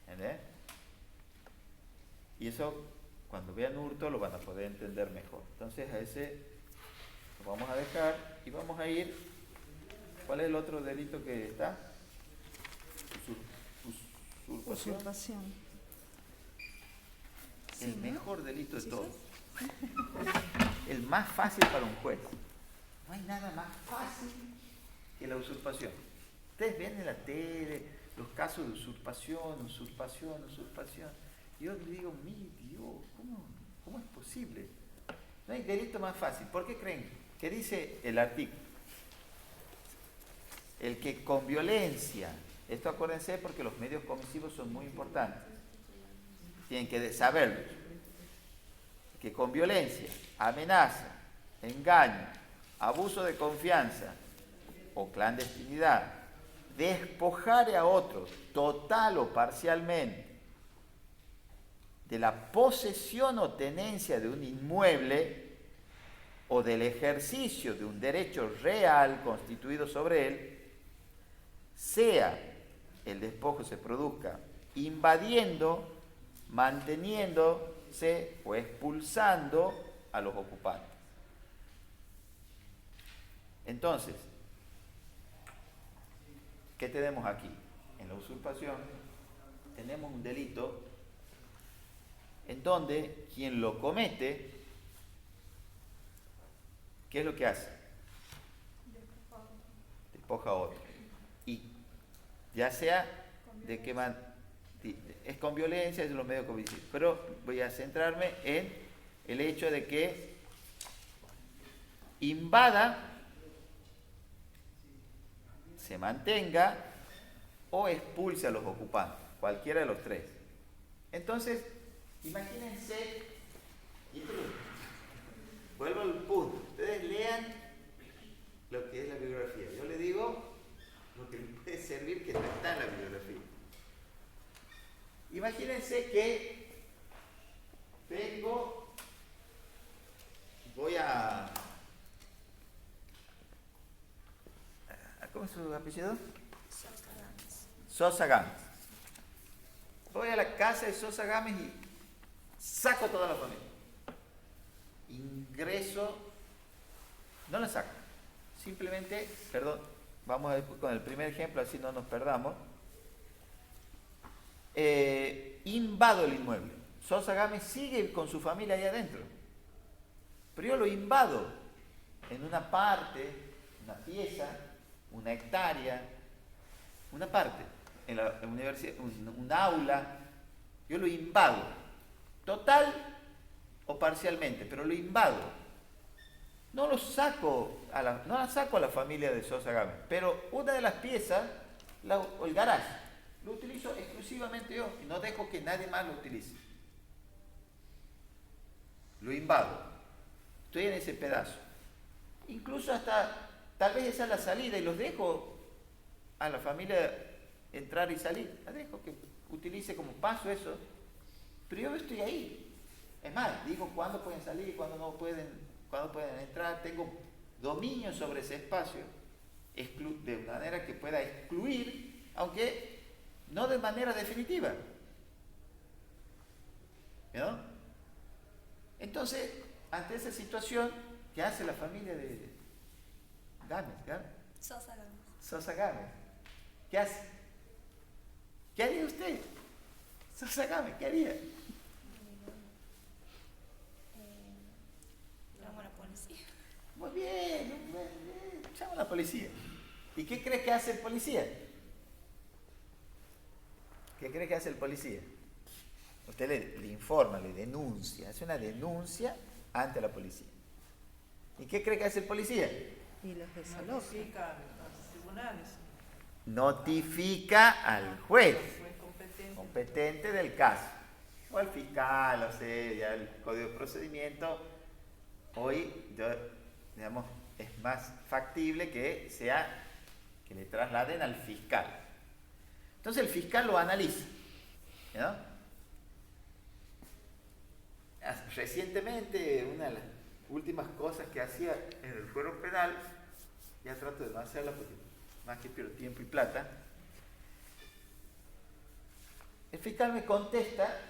¿Entendés? Y eso, cuando vean hurto, lo van a poder entender mejor. Entonces, a ese lo vamos a dejar y vamos a ir. ¿Cuál es el otro delito que está? Usurpación. El Sí, ¿no? mejor delito de ¿Sí, todos. sí? El más fácil para un juez. No hay nada más fácil que la usurpación. Ustedes ven en la tele los casos de usurpación. Yo digo, mi Dios, ¿cómo es posible? No hay delito más fácil. ¿Por qué creen? ¿Qué dice el artículo? El que con violencia, esto acuérdense porque los medios comisivos son muy importantes, tienen que saberlo, que con violencia, amenaza, engaño, abuso de confianza o clandestinidad, despojare a otros, total o parcialmente, de la posesión o tenencia de un inmueble o del ejercicio de un derecho real constituido sobre él, sea el despojo se produzca invadiendo, manteniéndose o expulsando a los ocupantes. Entonces, ¿qué tenemos aquí? En la usurpación tenemos un delito en donde quien lo comete, ¿qué es lo que hace? Despoja a otro. Y ya sea de que es con violencia, es de los medios comisivos. Pero voy a centrarme en el hecho de que invada, se mantenga o expulse a los ocupantes, cualquiera de los tres. Entonces, imagínense, y vuelvo al punto, ustedes lean lo que es la bibliografía. Yo les digo lo que les puede servir que no está en la bibliografía. Imagínense que voy a ¿cómo es su apellido? Sosa Gámez. Voy a la casa de Sosa Gámez y saco toda la familia. Ingreso, no la saco. Simplemente, perdón, vamos a ir con el primer ejemplo, así no nos perdamos. Invado el inmueble. Sosa Gámez sigue con su familia ahí adentro. Pero yo lo invado en una parte, una pieza, una hectárea, una parte, en la universidad, un aula. Yo lo invado, total o parcialmente, pero lo invado. No la saco a la familia de Sosa Gámez, pero una de las piezas, el garaje, lo utilizo exclusivamente yo y no dejo que nadie más lo utilice. Lo invado. Estoy en ese pedazo. Incluso hasta, tal vez esa es la salida y los dejo a la familia entrar y salir. La dejo que utilice como paso eso. Pero yo estoy ahí. Es más, digo cuándo pueden salir, cuándo no pueden, cuándo pueden entrar. Tengo dominio sobre ese espacio de manera que pueda excluir, aunque no de manera definitiva. ¿No? Entonces, ante esa situación, ¿qué hace la familia de Gámez? Sosa Gámez. Sosa Gámez. ¿Qué hace? ¿Qué haría usted? Sosa Gámez, ¿qué haría? Llamo a la policía. Muy bien, llama a la policía. ¿Y qué cree que hace el policía? ¿Qué cree que hace el policía? Usted le informa, le denuncia, hace una denuncia ante la policía. ¿Y qué cree que hace el policía? Y los desaloja. Notifica a los tribunales. Notifica al juez. competente del caso. O al fiscal, o sea, ya el Código de Procedimiento, hoy, digamos, es más factible que le trasladen al fiscal. Entonces el fiscal lo analiza, ¿no? Recientemente, una de las últimas cosas que hacía en el fuero penal, ya trato de no hacerla porque más que pierdo tiempo y plata, el fiscal me contesta,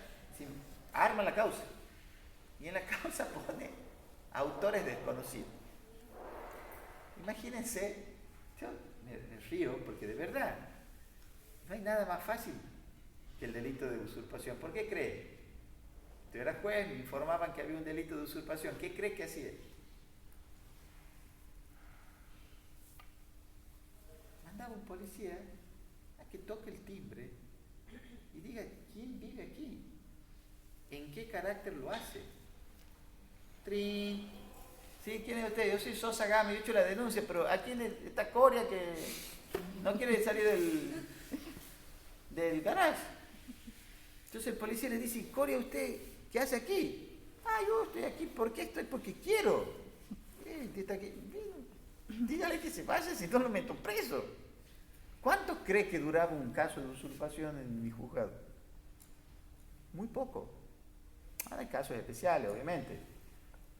arma la causa, y en la causa pone autores desconocidos. Imagínense, yo me río porque de verdad no hay nada más fácil que el delito de usurpación. ¿Por qué cree? Yo era juez, me informaban que había un delito de usurpación. ¿Qué cree que hacía? Mandaba un policía a que toque el timbre y diga quién vive aquí, en qué carácter lo hace. Trin. Sí, ¿quién es usted? Yo soy Sosa Game, yo he hecho la denuncia, pero aquí está Coria que no quiere salir del garage. Entonces el policía le dice, Coria, ¿usted qué hace aquí? Ah, yo estoy aquí, ¿por qué estoy? Porque quiero. Está aquí. Dígale que se vaya, si no lo meto preso. ¿Cuánto cree que duraba un caso de usurpación en mi juzgado? Muy poco. Ahora hay casos especiales, obviamente,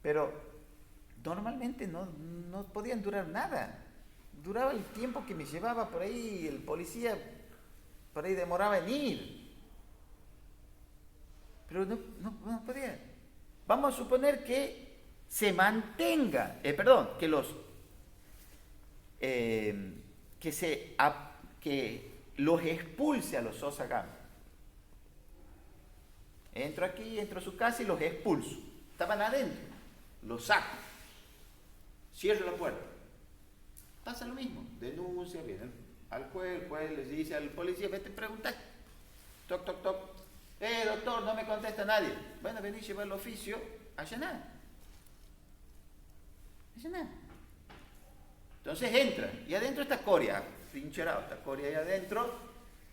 pero normalmente no podían durar nada. Duraba el tiempo que me llevaba por ahí, el policía por ahí demoraba en ir. Pero no podía. Vamos a suponer que se mantenga, que los expulse a los Sosa Game. Entro aquí, entro a su casa y los expulso. Estaban adentro, los saco, cierro la puerta. Pasa lo mismo, denuncia, viene al juez, el juez les dice al policía, vete a preguntar. Toc, toc, toc. Doctor, no me contesta nadie. Bueno, vení a llevar el oficio, allanar. Entonces entra, y adentro está Coria, trincherado, está Coria ahí adentro,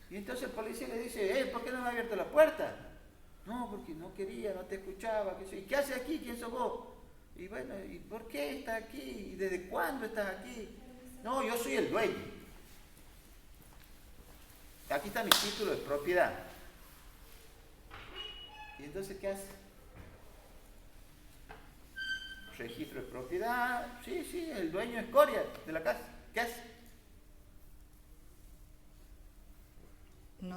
y entonces el policía le dice, ¿por qué no me ha abierto la puerta? No, porque no quería, no te escuchaba. ¿Y qué hace aquí? ¿Quién sos vos? Y bueno, ¿y por qué estás aquí? ¿Y desde cuándo estás aquí? No, yo soy el dueño. Aquí está mi título de propiedad. ¿Y entonces qué hace? Registro de propiedad. Sí, el dueño es Coria de la casa. ¿Qué hace?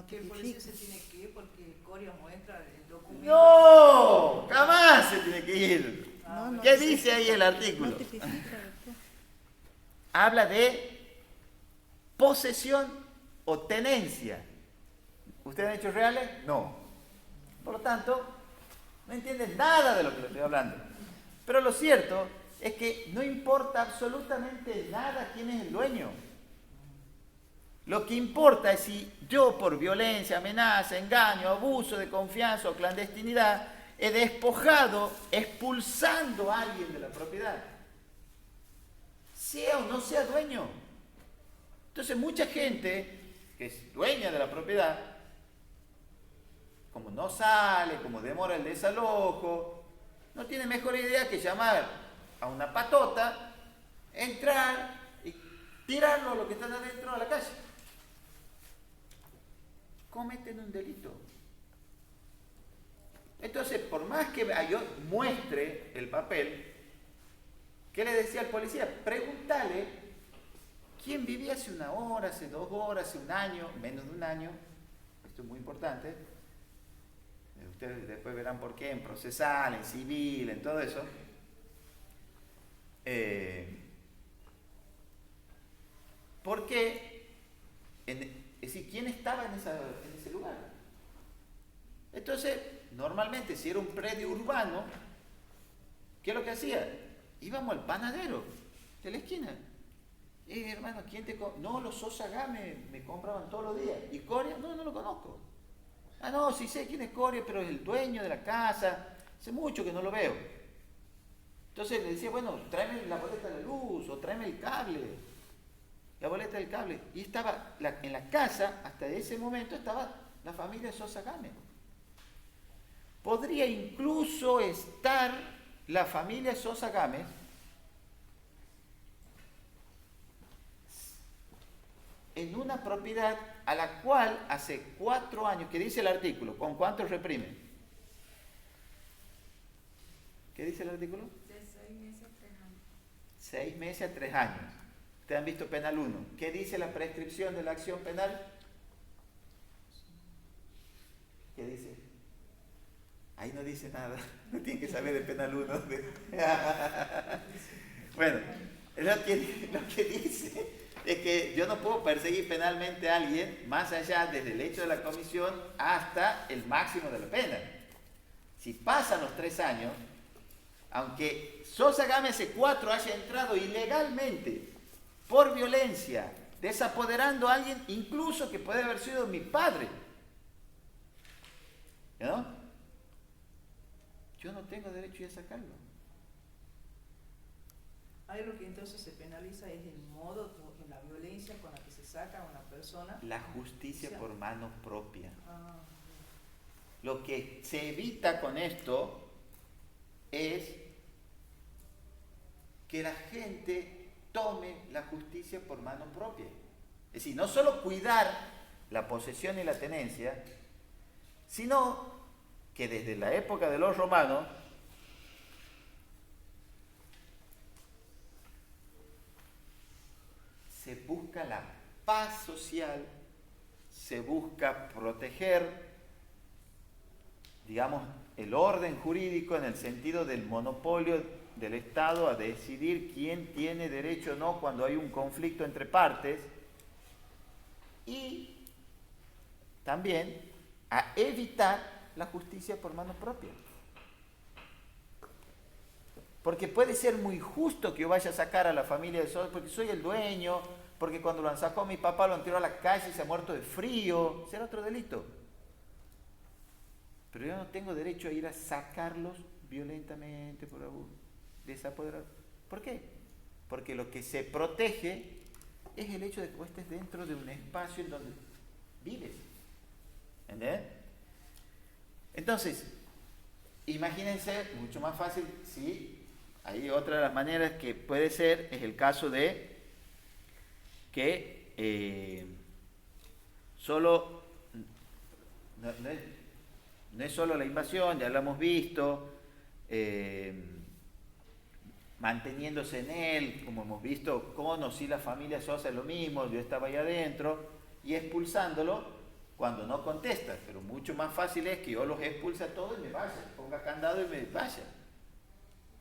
Que el policía se tiene que ir porque Coria muestra el documento. ¡No! ¡Jamás se tiene que ir! No, ¿Qué dice ahí el artículo? Notifica, doctor. Habla de posesión o tenencia. ¿Ustedes han hechos reales? No. Por lo tanto, no entienden nada de lo que les estoy hablando. Pero lo cierto es que no importa absolutamente nada quién es el dueño. Lo que importa es si yo por violencia, amenaza, engaño, abuso de confianza o clandestinidad he despojado, expulsando a alguien de la propiedad, sea o no sea dueño. Entonces mucha gente que es dueña de la propiedad, como no sale, como demora el desalojo, no tiene mejor idea que llamar a una patota, entrar y tirarlo a los que están adentro a la calle. Cometen un delito. Entonces, por más que yo muestre el papel, ¿qué le decía al policía? Pregúntale quién vivía hace 1 hora, hace 2 horas, hace 1 año, menos de 1 año. Esto es muy importante. Ustedes después verán por qué, en procesal, en civil, en todo eso. Porque, es decir, ¿quién estaba en ese lugar? Entonces, normalmente, si era un predio urbano, ¿qué es lo que hacía? Íbamos al panadero de la esquina. Hermano, ¿quién te compra? No, los Sosa Game me compraban todos los días. ¿Y Coria? No lo conozco. Ah, no, sí sé quién es Coria, pero es el dueño de la casa. Hace mucho que no lo veo. Entonces le decía, bueno, tráeme la boleta de la luz o tráeme el cable. La boleta del cable. Y estaba en la casa, hasta ese momento estaba la familia Sosa Gámez. Podría incluso estar la familia Sosa Gámez en una propiedad a la cual hace 4 años, que dice el artículo, ¿con cuánto reprime? ¿Qué dice el artículo? De 6 meses a 3 años. 6 meses a 3 años. Ustedes han visto penal 1. ¿Qué dice la prescripción de la acción penal? ¿Qué dice? Ahí no dice nada. No tiene que saber de penal 1. Bueno, lo que dice es que yo no puedo perseguir penalmente a alguien más allá desde el hecho de la comisión hasta el máximo de la pena. Si pasan los 3 años, aunque Sosa Gámez hace 4 haya entrado ilegalmente por violencia, desapoderando a alguien incluso que puede haber sido mi padre, ¿no? Yo no tengo derecho a sacarlo. Ahí lo que entonces se penaliza es el modo, la violencia con la que se saca a una persona. La justicia por mano propia. Ah, Lo que se evita con esto es que la gente tome la justicia por mano propia. Es decir, no solo cuidar la posesión y la tenencia, sino que desde la época de los romanos se busca la paz social, se busca proteger, digamos, el orden jurídico en el sentido del monopolio del Estado a decidir quién tiene derecho o no cuando hay un conflicto entre partes, y también a evitar la justicia por mano propia. Porque puede ser muy justo que yo vaya a sacar a la familia de Sosa, porque soy el dueño, porque cuando lo han sacado a mi papá lo han tirado a la calle y se ha muerto de frío. Será otro delito. Pero yo no tengo derecho a ir a sacarlos violentamente por abuso, desapoderar. ¿Por qué? Porque lo que se protege es el hecho de que vos estés dentro de un espacio en donde vives. ¿Entendés? Entonces, imagínense, mucho más fácil, si hay otra de las maneras que puede ser, es el caso de que solo, no es solo la invasión, ya lo hemos visto, manteniéndose en él, como hemos visto con o si la familia Sosa es lo mismo, yo estaba ahí adentro, y expulsándolo cuando no contesta, pero mucho más fácil es que yo los expulse a todos y me vaya, ponga candado y me vaya.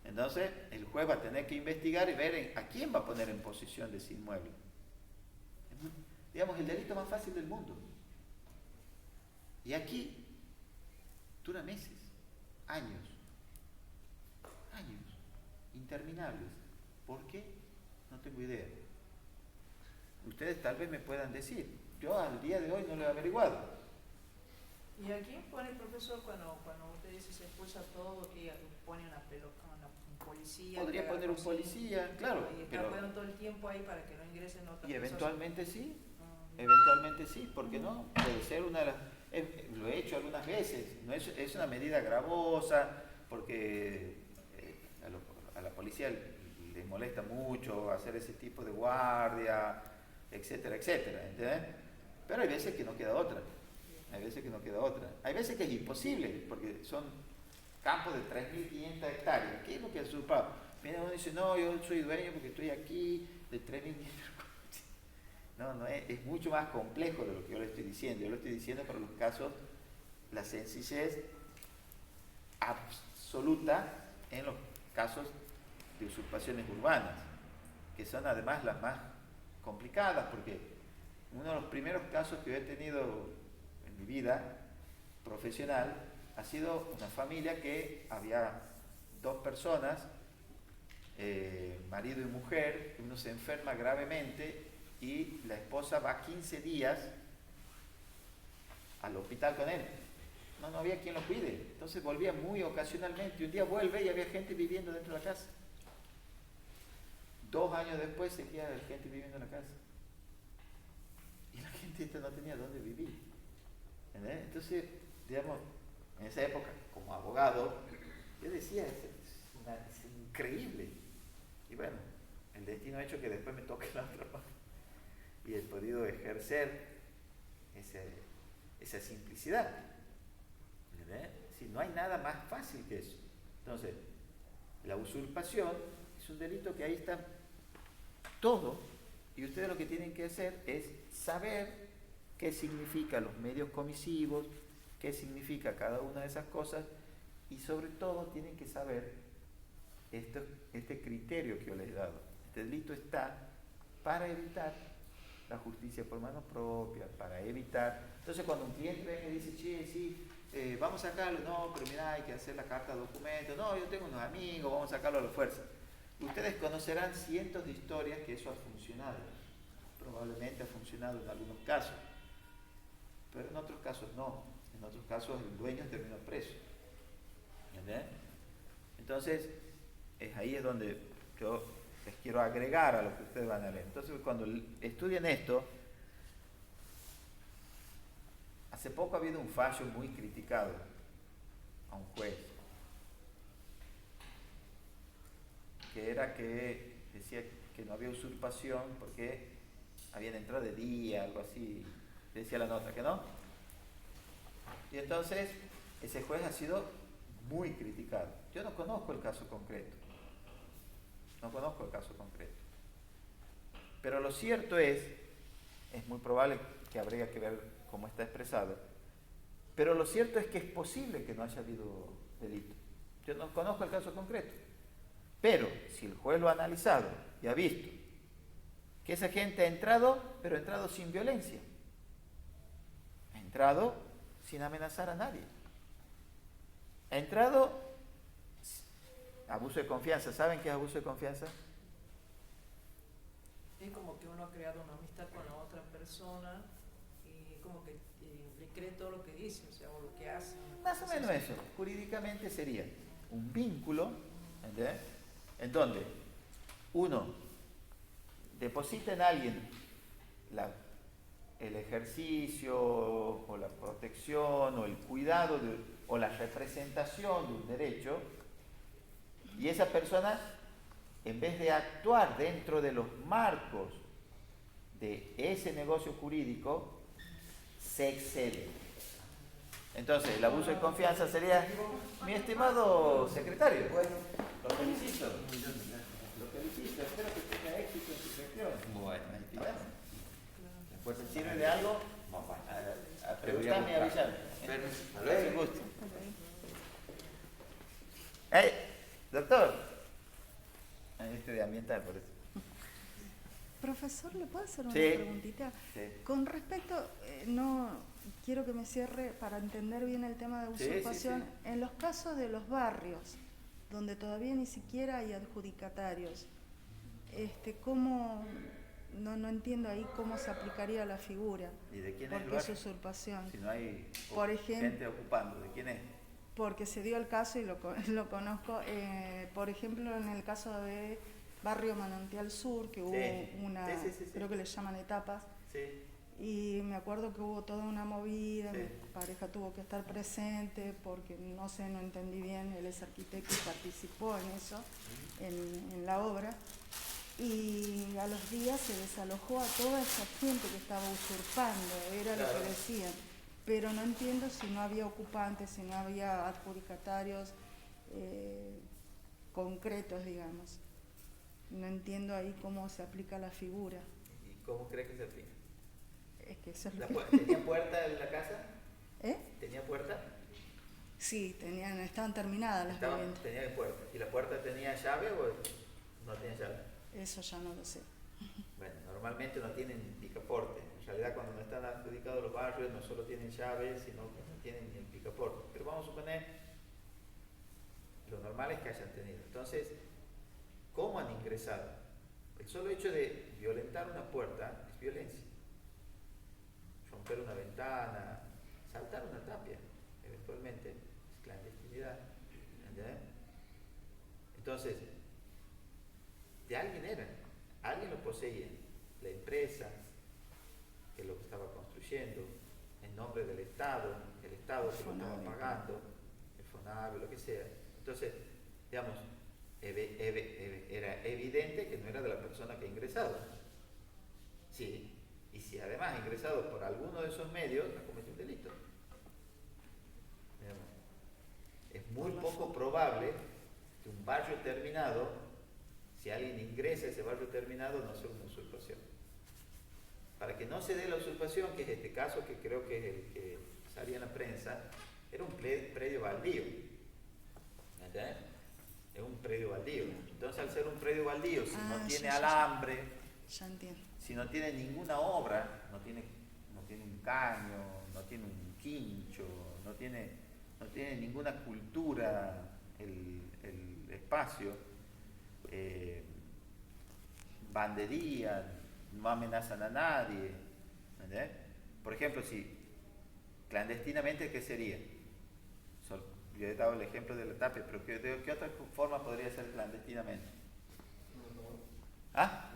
Entonces el juez va a tener que investigar y ver a quién va a poner en posesión de ese inmueble. Digamos, el delito más fácil del mundo. Y aquí dura meses, años, interminables. ¿Por qué? No tengo idea. Ustedes tal vez me puedan decir. Yo al día de hoy no lo he averiguado. ¿Y a quién pone el profesor cuando usted dice se expulsa todo, que pone un policía? Podría poner un policía, claro. Y está poniendo todo el tiempo ahí para que no ingresen otras personas. Y eventualmente sí, eventualmente sí, ¿por qué no? Puede ser una de las... lo he hecho algunas veces, no es una medida gravosa, porque a la policía le molesta mucho hacer ese tipo de guardia, etcétera, etcétera, ¿entendés? Pero hay veces que no queda otra. Hay veces que no queda otra. Hay veces que es imposible, porque son campos de 3.500 hectáreas. ¿Qué es lo que ha usurpado? Viene uno y dice, no, yo soy dueño porque estoy aquí de 3.500. No, es mucho más complejo de lo que yo le estoy diciendo. Yo le estoy diciendo para los casos, la sencillez absoluta en los casos de usurpaciones urbanas, que son además las más complicadas, porque uno de los primeros casos que yo he tenido en mi vida profesional ha sido una familia que había 2 personas, marido y mujer, uno se enferma gravemente y la esposa va 15 días al hospital con él. No había quien lo cuide, entonces volvía muy ocasionalmente, y un día vuelve y había gente viviendo dentro de la casa. 2 años después seguía la gente viviendo en la casa. Y la gente no tenía dónde vivir. ¿Entendés? Entonces, digamos, en esa época, como abogado, yo decía, es increíble. Y bueno, el destino ha hecho que después me toque la otra parte. Y he podido ejercer esa simplicidad. ¿Entendés? Si no hay nada más fácil que eso. Entonces, la usurpación es un delito que ahí está todo, y ustedes lo que tienen que hacer es saber qué significan los medios comisivos, qué significa cada una de esas cosas, y sobre todo tienen que saber este criterio que yo les he dado. Este delito está para evitar la justicia por mano propia, para evitar. Entonces, cuando un cliente viene y dice, che, sí, vamos a sacarlo, no, pero mira, hay que hacer la carta de documento, no, yo tengo unos amigos, vamos a sacarlo a la fuerza. Ustedes conocerán cientos de historias que eso ha funcionado. Probablemente ha funcionado en algunos casos, pero en otros casos no. En otros casos el dueño terminó preso. ¿Entendés? Entonces, ahí es donde yo les quiero agregar a lo que ustedes van a leer. Entonces, cuando estudien esto, hace poco ha habido un fallo muy criticado a un juez, que era que decía que no había usurpación porque habían entrado de día, algo así, decía la nota, que no. Y entonces, ese juez ha sido muy criticado. Yo no conozco el caso concreto. Pero lo cierto es muy probable que habría que ver cómo está expresado, pero lo cierto es que es posible que no haya habido delito. Yo no conozco el caso concreto, pero si el juez lo ha analizado y ha visto que esa gente ha entrado, pero ha entrado sin violencia, ha entrado sin amenazar a nadie, ha entrado abuso de confianza. ¿Saben qué es abuso de confianza? Es como que uno ha creado una amistad con la otra persona y como que le cree todo lo que dice, o sea, o lo que hace. Más o menos eso. Jurídicamente sería un vínculo, ¿entendés? En donde uno deposita en alguien el ejercicio o la protección o el cuidado o la representación de un derecho, y esa persona, en vez de actuar dentro de los marcos de ese negocio jurídico, se excede. Entonces, el abuso de confianza sería, mi estimado secretario, lo felicito, espero que tenga éxito en su gestión. Bueno, después si sirve de algo, a preguntarme y avisarme. Con gusto. Doctor, de ambiental, por eso. Profesor, ¿le puedo hacer una Sí. preguntita? Sí. Con respecto, no quiero que me cierre para entender bien el tema de Sí, usurpación. sí. En los casos de los barrios, donde todavía ni siquiera hay adjudicatarios, ¿cómo? No entiendo ahí cómo se aplicaría la figura. ¿Y de quién es el Porque es barrio? usurpación. Si no hay Por ejemplo, gente ocupando, ¿de quién es? Porque se dio el caso y lo conozco, por ejemplo, en el caso de Barrio Manantial Sur, que hubo una, Sí. creo que le llaman etapas, Sí. y me acuerdo que hubo toda una movida, Sí. mi pareja tuvo que estar presente porque no entendí bien, él es arquitecto y participó en eso, en la obra, y a los días se desalojó a toda esa gente que estaba usurpando, era lo que decían. Pero no entiendo si no había ocupantes, si no había adjudicatarios concretos, digamos. No entiendo ahí cómo se aplica la figura. ¿Y cómo cree que se aplica? Es que eso es lo que... ¿Tenía puerta en la casa? ¿Eh? ¿Tenía puerta? Sí, estaban terminadas las viviendas. Tenía puerta. ¿Y la puerta tenía llave o no tenía llave? Eso ya no lo sé. Bueno, normalmente no tienen picaporte. En realidad, cuando no están adjudicados los barrios, no solo tienen llaves, sino que no tienen ni el picaporte. Pero vamos a suponer, lo normal es que hayan tenido. Entonces, ¿cómo han ingresado? El solo hecho de violentar una puerta es violencia. Romper una ventana, saltar una tapia, eventualmente, es clandestinidad. ¿Entendés? Entonces, de alguien eran, alguien lo poseía, la empresa, que es lo que estaba construyendo, en nombre del Estado, el Estado que lo estaba Fonave. pagando, el FONAVE, lo que sea. Entonces, digamos, era evidente que no era de la persona que ha ingresado. Sí, y si además ha ingresado por alguno de esos medios, ha cometido un delito. Digamos, es muy poco probable que un barrio terminado, si alguien ingresa a ese barrio terminado, no sea una usurpación. Para que no se dé la usurpación, que es este caso que creo que es el que salía en la prensa, era un predio baldío. ¿Entiendes? Es un predio baldío. Entonces, al ser un predio baldío, si no tiene alambre, Ya entiendo. si no tiene ninguna obra, no tiene un caño, no tiene un quincho, no tiene ninguna cultura el espacio, bandería, no amenazan a nadie. ¿Entendés? Por ejemplo, si clandestinamente, ¿qué sería? Yo he dado el ejemplo de la tapia, pero ¿qué otra forma podría ser clandestinamente? ¿Ah?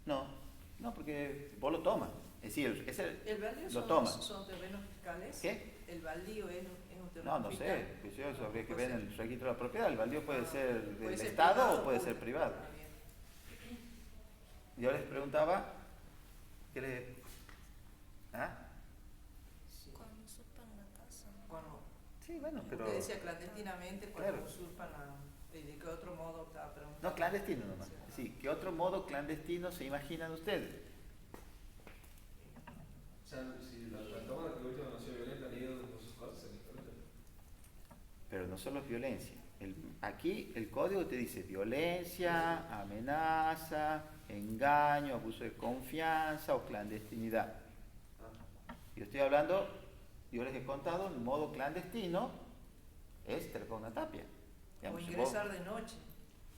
No, porque vos lo tomas. Es decir, ¿El baldío lo tomas. son terrenos fiscales? ¿Qué? ¿El baldío es un terreno No fiscal? sé, que eso habría que Puede ver en ser. el registro de la propiedad. El baldío puede ser Puede del ser Estado privado o puede o ser público. privado. Ah, bien. Yo les preguntaba, ¿qué les...? ¿Ah? Sí. Cuando usurpan la casa. Bueno, Sí, bueno, pero... usted decía clandestinamente cuando Claro. usurpan ¿de qué otro modo estaba preguntando? No, clandestino nomás. Sí. Sí, ¿qué otro modo clandestino se imaginan ustedes? O sea, si la toma que última no ha sido violenta ni ido con sus cosas, es diferente. Pero no solo es violencia. Aquí el código te dice violencia, amenaza, engaño, abuso de confianza o clandestinidad. Yo estoy hablando, yo les he contado, en modo clandestino es trepar una tapia. O Digamos, si ingresar de noche.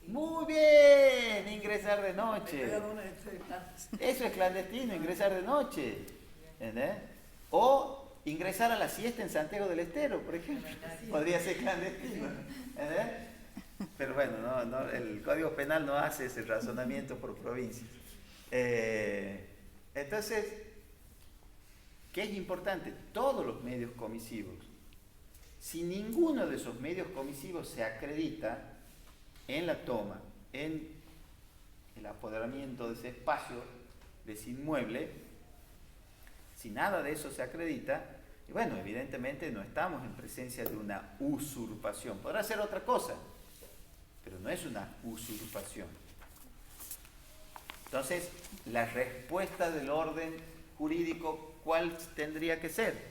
Muy bien, ingresar de noche. Cada uno de ustedes está- Eso es clandestino, ingresar de noche. ¿Entendés? O ingresar a la siesta en Santiago del Estero, por ejemplo. Podría ser clandestino. ¿Entendés? Pero bueno, el Código Penal no hace ese razonamiento por provincias. Entonces, ¿qué es importante? Todos los medios comisivos. Si ninguno de esos medios comisivos se acredita en la toma, en el apoderamiento de ese espacio, de ese inmueble, si nada de eso se acredita, y bueno, evidentemente no estamos en presencia de una usurpación. Podrá ser otra cosa, pero no es una usurpación. Entonces, la respuesta del orden jurídico, ¿cuál tendría que ser?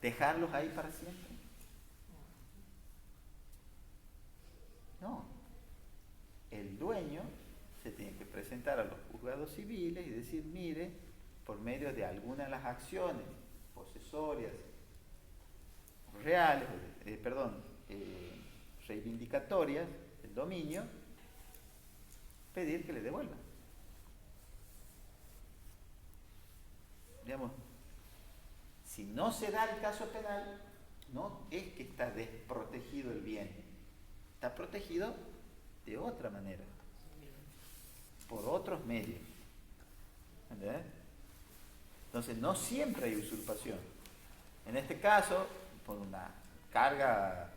¿Dejarlos ahí para siempre? No. El dueño se tiene que presentar a los juzgados civiles y decir, mire, por medio de alguna de las acciones posesorias reales, reivindicatorias del dominio, pedir que le devuelvan. Digamos, si no se da el caso penal, no es que está desprotegido el bien, está protegido de otra manera, por otros medios. ¿Entendés? Entonces, no siempre hay usurpación. En este caso, por una carga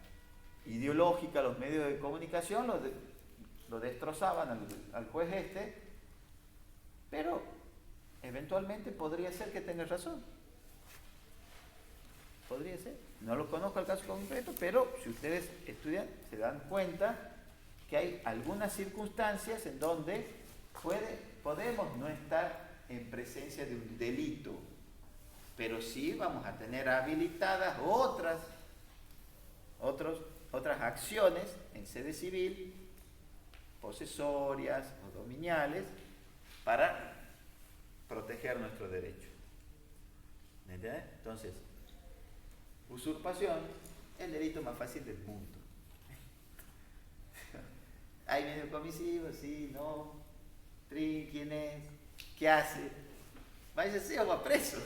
ideológica, los medios de comunicación lo destrozaban al juez pero eventualmente podría ser que tenga razón. Podría ser. No lo conozco el caso concreto, pero si ustedes estudian, se dan cuenta que hay algunas circunstancias en donde podemos no estar en presencia de un delito, pero sí vamos a tener habilitadas otras acciones en sede civil, posesorias o dominiales, para proteger nuestro derecho. ¿Me entiendes? Entonces, usurpación es el delito más fácil del mundo. ¿Hay medio comisivo? Sí, no. ¿Quién es? ¿Qué hace? Váyase o va preso.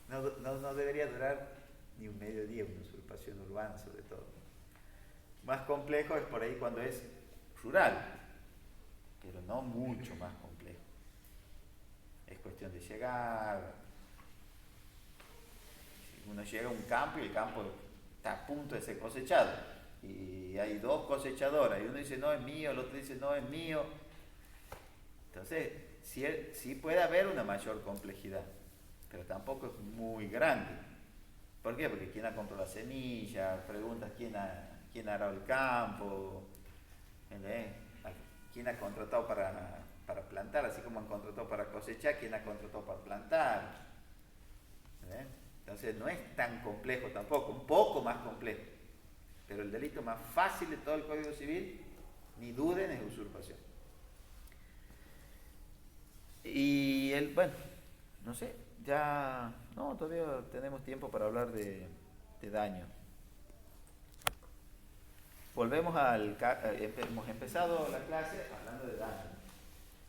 No debería durar ni un mediodía una usurpación urbana, sobre todo. Más complejo es por ahí cuando es rural, pero no mucho más complejo. Es cuestión de llegar. Uno llega a un campo y el campo está a punto de ser cosechado. Y hay dos cosechadoras. Y uno dice, no es mío, el otro dice, no es mío. Entonces, sí puede haber una mayor complejidad, pero tampoco es muy grande. ¿Por qué? Porque quién ha comprado la semilla, preguntas quién ha arado el campo, ¿entendés? Quién ha contratado para plantar, así como han contratado para cosechar, quién ha contratado para plantar. ¿Entendés? Entonces no es tan complejo tampoco, un poco más complejo. Pero el delito más fácil de todo el Código Civil, ni duden, es usurpación. Y bueno, no sé, todavía tenemos tiempo para hablar de daño. Volvemos hemos empezado la clase hablando de daño.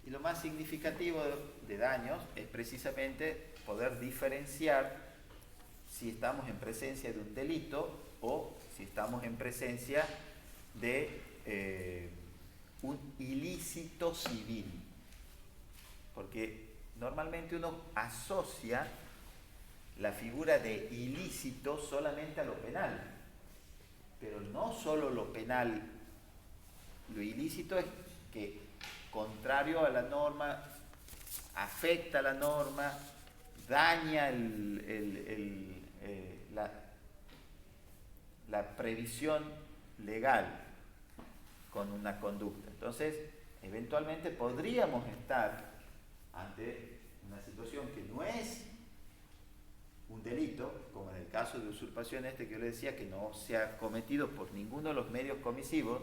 Y lo más significativo de daños es precisamente poder diferenciar si estamos en presencia de un delito o si estamos en presencia de un ilícito civil. Porque normalmente uno asocia la figura de ilícito solamente a lo penal, pero no solo lo penal. Lo ilícito es que, contrario a la norma, afecta a la norma, daña la previsión legal con una conducta. Entonces, eventualmente podríamos estar ante una situación que no es un delito, como en el caso de usurpación que yo le decía, que no se ha cometido por ninguno de los medios comisivos,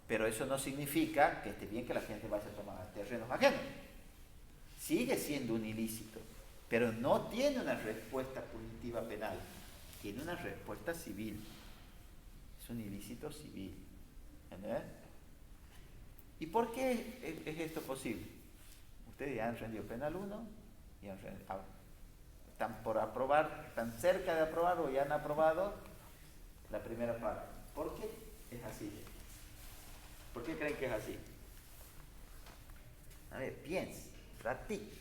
pero eso no significa que esté bien que la gente vaya a tomar terrenos ajenos. Sigue siendo un ilícito, pero no tiene una respuesta punitiva penal, tiene una respuesta civil. Es un ilícito civil. ¿Entendés? ¿Y por qué es esto posible? Ustedes ya han rendido penal 1 y están por aprobar, están cerca de aprobar o ya han aprobado la primera parte. ¿Por qué es así? ¿Por qué creen que es así? A ver, piensen, ratito.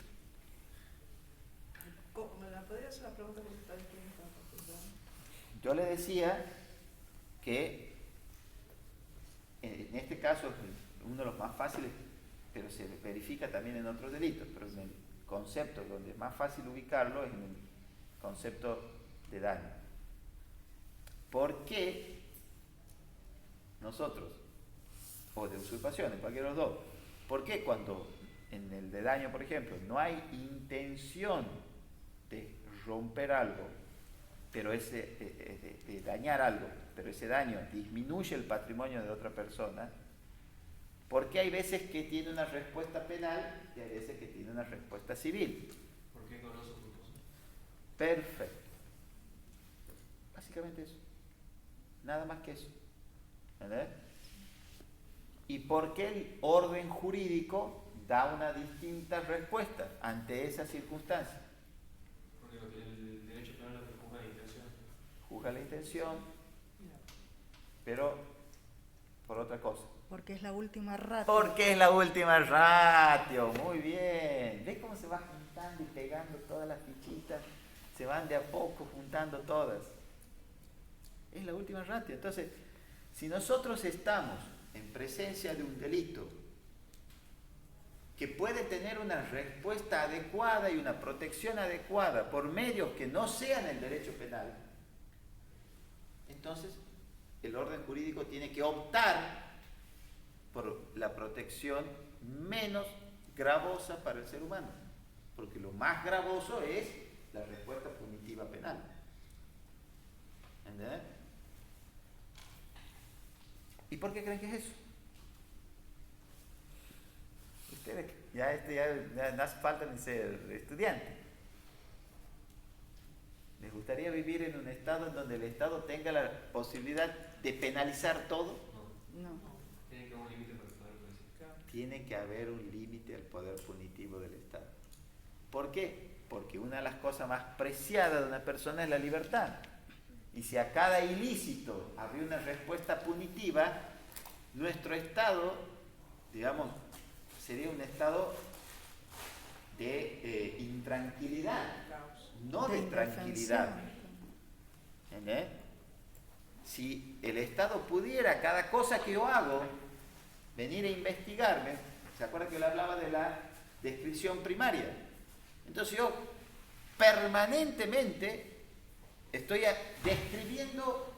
¿Me la podría hacer la pregunta porque está distinta? Yo le decía que en este caso es uno de los más fáciles, pero se verifica también en otros delitos, pero en el concepto donde es más fácil ubicarlo es en el concepto de daño. ¿Por qué nosotros, o de usurpación, en cualquiera de los dos, por qué cuando en el de daño, por ejemplo, no hay intención de romper algo, pero de dañar algo, pero ese daño disminuye el patrimonio de otra persona? ¿Por qué hay veces que tiene una respuesta penal y hay veces que tiene una respuesta civil? ¿Por qué doloso culposo? Perfecto. Básicamente eso. Nada más que eso. ¿Entendés? ¿Y por qué el orden jurídico da una distinta respuesta ante esa circunstancia? Porque el derecho penal es lo que juzga la intención. Juzga la intención, pero por otra cosa. Porque es la última ratio. Porque es la última ratio. Muy bien. ¿Ves cómo se va juntando y pegando todas las fichitas? Se van de a poco juntando todas. Es la última ratio. Entonces, si nosotros estamos en presencia de un delito que puede tener una respuesta adecuada y una protección adecuada por medios que no sean el derecho penal, entonces el orden jurídico tiene que optar por la protección menos gravosa para el ser humano, porque lo más gravoso es la respuesta punitiva penal. ¿Entendés? ¿Y por qué creen que es eso? Ustedes ya no hace falta ni ser estudiante. ¿Les gustaría vivir en un estado en donde el Estado tenga la posibilidad de penalizar todo? No. Tiene que haber un límite para el poder policial. Tiene que haber un límite al poder punitivo del Estado. ¿Por qué? Porque una de las cosas más preciadas de una persona es la libertad. Y si a cada ilícito habría una respuesta punitiva, nuestro Estado, digamos, sería un Estado de intranquilidad, Caos. no de tranquilidad. indefensión. ¿Entendés? Si el Estado pudiera, cada cosa que yo hago, venir a investigarme, ¿se acuerdan que yo le hablaba de la descripción primaria? Entonces yo permanentemente estoy describiendo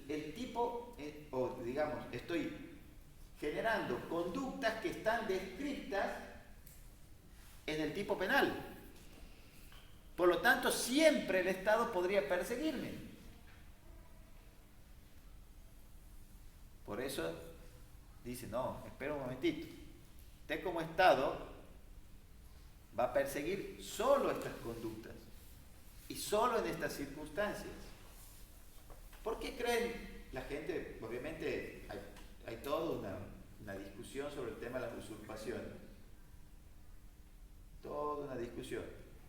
el tipo, o digamos, estoy generando conductas que están descritas en el tipo penal. Por lo tanto, siempre el Estado podría perseguirme. Por eso dice, no, espera un momentito. Usted como Estado va a perseguir solo estas conductas y solo en estas circunstancias. ¿Por qué creen la gente? Obviamente hay toda una discusión sobre el tema de las usurpaciones. Toda una discusión.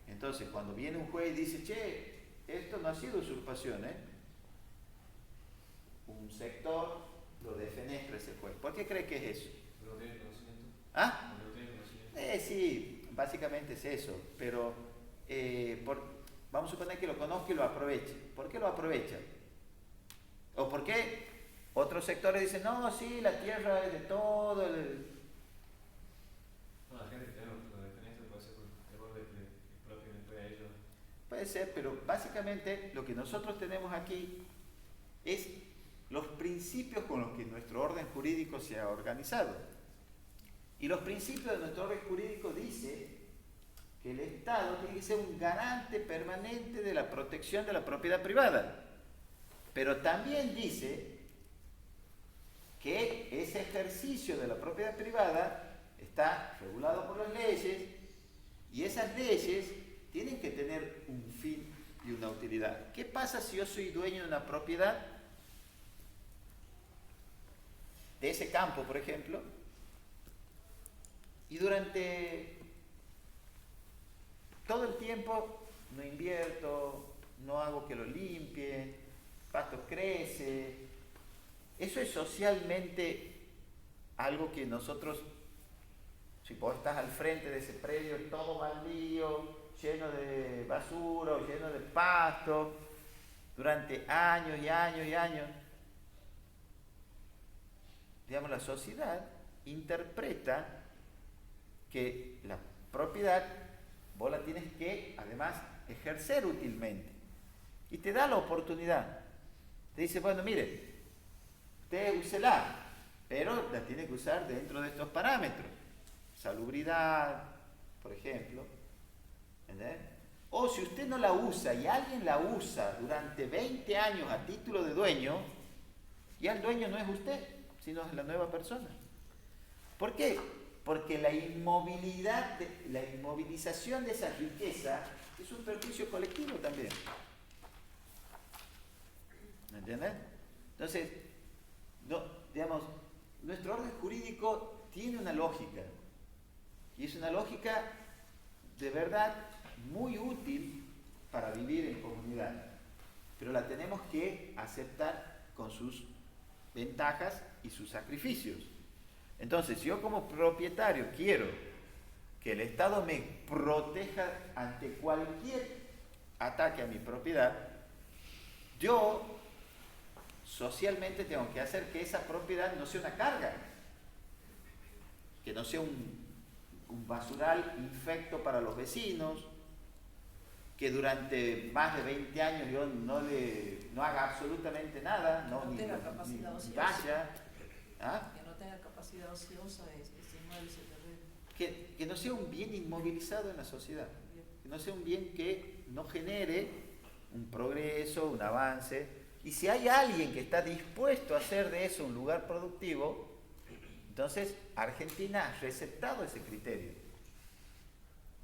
Entonces, cuando viene un juez y dice, che, esto no ha sido usurpación, un sector lo defenestra ese juez. ¿Por qué cree que es eso? ¿No tiene conocimiento? ¿Ah? ¿No tiene conocimiento? Sí, básicamente es eso. Pero vamos a suponer que lo conozca y lo aproveche. ¿Por qué lo aprovecha? ¿O por qué otros sectores dicen, no, sí, la tierra es de todo? No, la gente que tiene la defensa puede ser por error de propio entre ellos. Puede ser, pero básicamente lo que nosotros tenemos aquí es los principios con los que nuestro orden jurídico se ha organizado. Y los principios de nuestro orden jurídico dice que el Estado tiene que ser un garante permanente de la protección de la propiedad privada. Pero también dice que ese ejercicio de la propiedad privada está regulado por las leyes y esas leyes tienen que tener un fin y una utilidad. ¿Qué pasa si yo soy dueño de una propiedad, de ese campo, por ejemplo, y durante todo el tiempo no invierto, no hago que lo limpie, el pasto crece? Eso es socialmente algo que nosotros, si vos estás al frente de ese predio, todo baldío, lleno de basura o lleno de pasto, durante años y años y años, digamos, la sociedad interpreta que la propiedad vos la tienes que, además, ejercer útilmente. Y te da la oportunidad. Te dice, bueno, mire, usted úsela, pero la tiene que usar dentro de estos parámetros. Salubridad, por ejemplo. ¿Entendés? O si usted no la usa y alguien la usa durante 20 años a título de dueño, ya el dueño no es usted, sino es la nueva persona. ¿Por qué? Porque la inmovilización de esa riqueza es un perjuicio colectivo también. ¿Me entiendes? Entonces, digamos, nuestro orden jurídico tiene una lógica. Y es una lógica de verdad muy útil para vivir en comunidad. Pero la tenemos que aceptar con sus ventajas y sus sacrificios. Entonces, si yo como propietario quiero que el Estado me proteja ante cualquier ataque a mi propiedad, yo socialmente tengo que hacer que esa propiedad no sea una carga, que no sea un basural infecto para los vecinos, que durante más de 20 años yo no haga absolutamente nada, No tenga capacidad ni ociosa. vaya, ¿ah? Que no tenga capacidad ociosa ese inmueble, ese terreno. Que no sea un bien inmovilizado en la sociedad, que no sea un bien que no genere un progreso, un avance. Y si hay alguien que está dispuesto a hacer de eso un lugar productivo, entonces Argentina ha receptado ese criterio.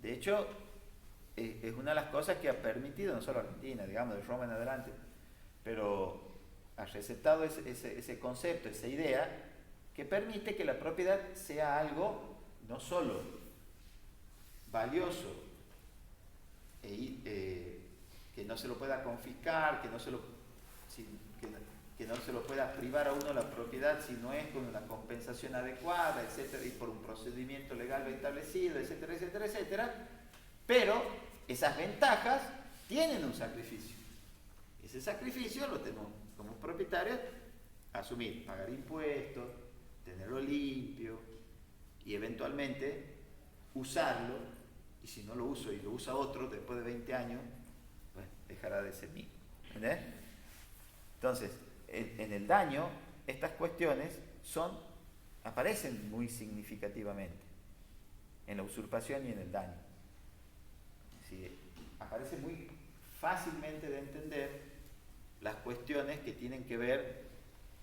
De hecho, es una de las cosas que ha permitido, no solo Argentina, digamos, de Roma en adelante, pero ha receptado ese concepto, esa idea, que permite que la propiedad sea algo no solo valioso, que no se lo pueda confiscar, que que no se lo pueda privar a uno la propiedad si no es con una compensación adecuada, etcétera, y por un procedimiento legal establecido, etcétera, etcétera, etcétera. Pero esas ventajas tienen un sacrificio. Ese sacrificio lo tenemos como propietarios asumir, pagar impuestos, tenerlo limpio y eventualmente usarlo, y si no lo uso y lo usa otro después de 20 años, pues dejará de ser mío. ¿Entendés? Entonces, en el daño, estas cuestiones aparecen muy significativamente en la usurpación y en el daño. Sí, aparece muy fácilmente de entender las cuestiones que tienen que ver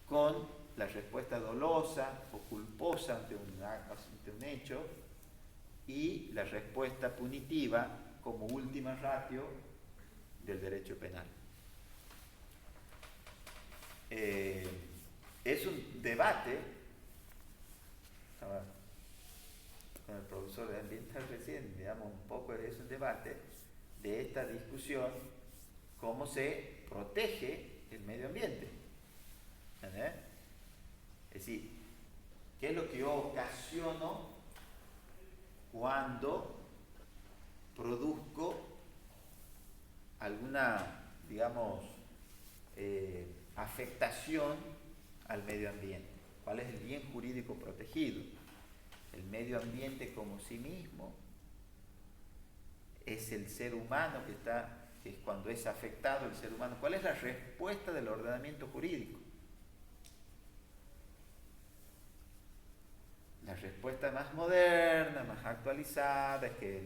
con la respuesta dolosa o culposa ante un hecho y la respuesta punitiva como última ratio del derecho penal. Es un debate, estaba con el profesor de ambiental recién, digamos un poco, es un debate de esta discusión, cómo se protege el medio ambiente. ¿Entendés? Es decir, ¿qué es lo que yo ocasiono cuando produzco alguna, digamos, afectación al medio ambiente? ¿Cuál es el bien jurídico protegido? El medio ambiente como sí mismo es el ser humano que es cuando es afectado el ser humano. ¿Cuál es la respuesta del ordenamiento jurídico? La respuesta más moderna, más actualizada, es que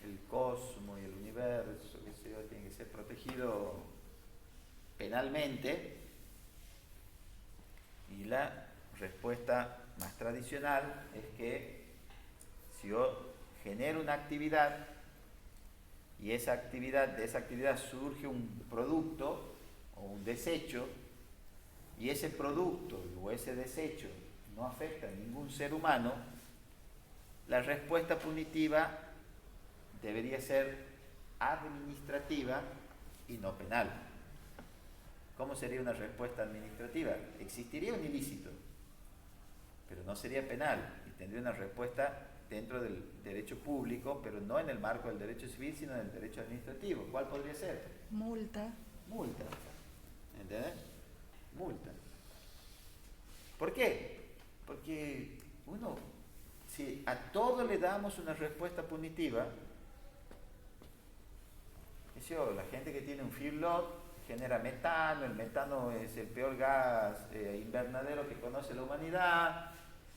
el cosmos y el universo, qué sé yo, tiene que ser protegido penalmente, y la respuesta más tradicional es que si yo genero una actividad y de esa actividad surge un producto o un desecho, y ese producto o ese desecho no afecta a ningún ser humano, la respuesta punitiva debería ser administrativa y no penal. ¿Cómo sería una respuesta administrativa? Existiría un ilícito, pero no sería penal, y tendría una respuesta dentro del derecho público, pero no en el marco del derecho civil, sino en el derecho administrativo. ¿Cuál podría ser? Multa. Multa. ¿Entendés? Multa. ¿Por qué? Porque si a todo le damos una respuesta punitiva, la gente que tiene un feedlot genera metano, el metano es el peor gas invernadero que conoce la humanidad.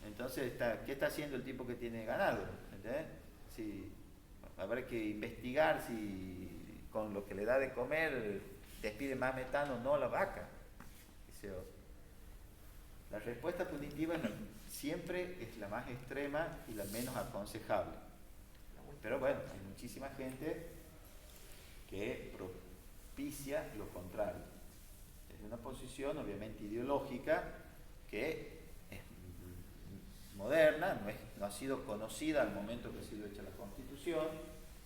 Entonces, ¿qué está haciendo el tipo que tiene ganado? ¿Entendés? Habrá que investigar si con lo que le da de comer despide más metano o no la vaca. La respuesta punitiva siempre es la más extrema y la menos aconsejable. Pero bueno, hay muchísima gente que propicia lo contrario. Es una posición obviamente ideológica que es moderna, no ha sido conocida al momento que ha sido hecha la Constitución.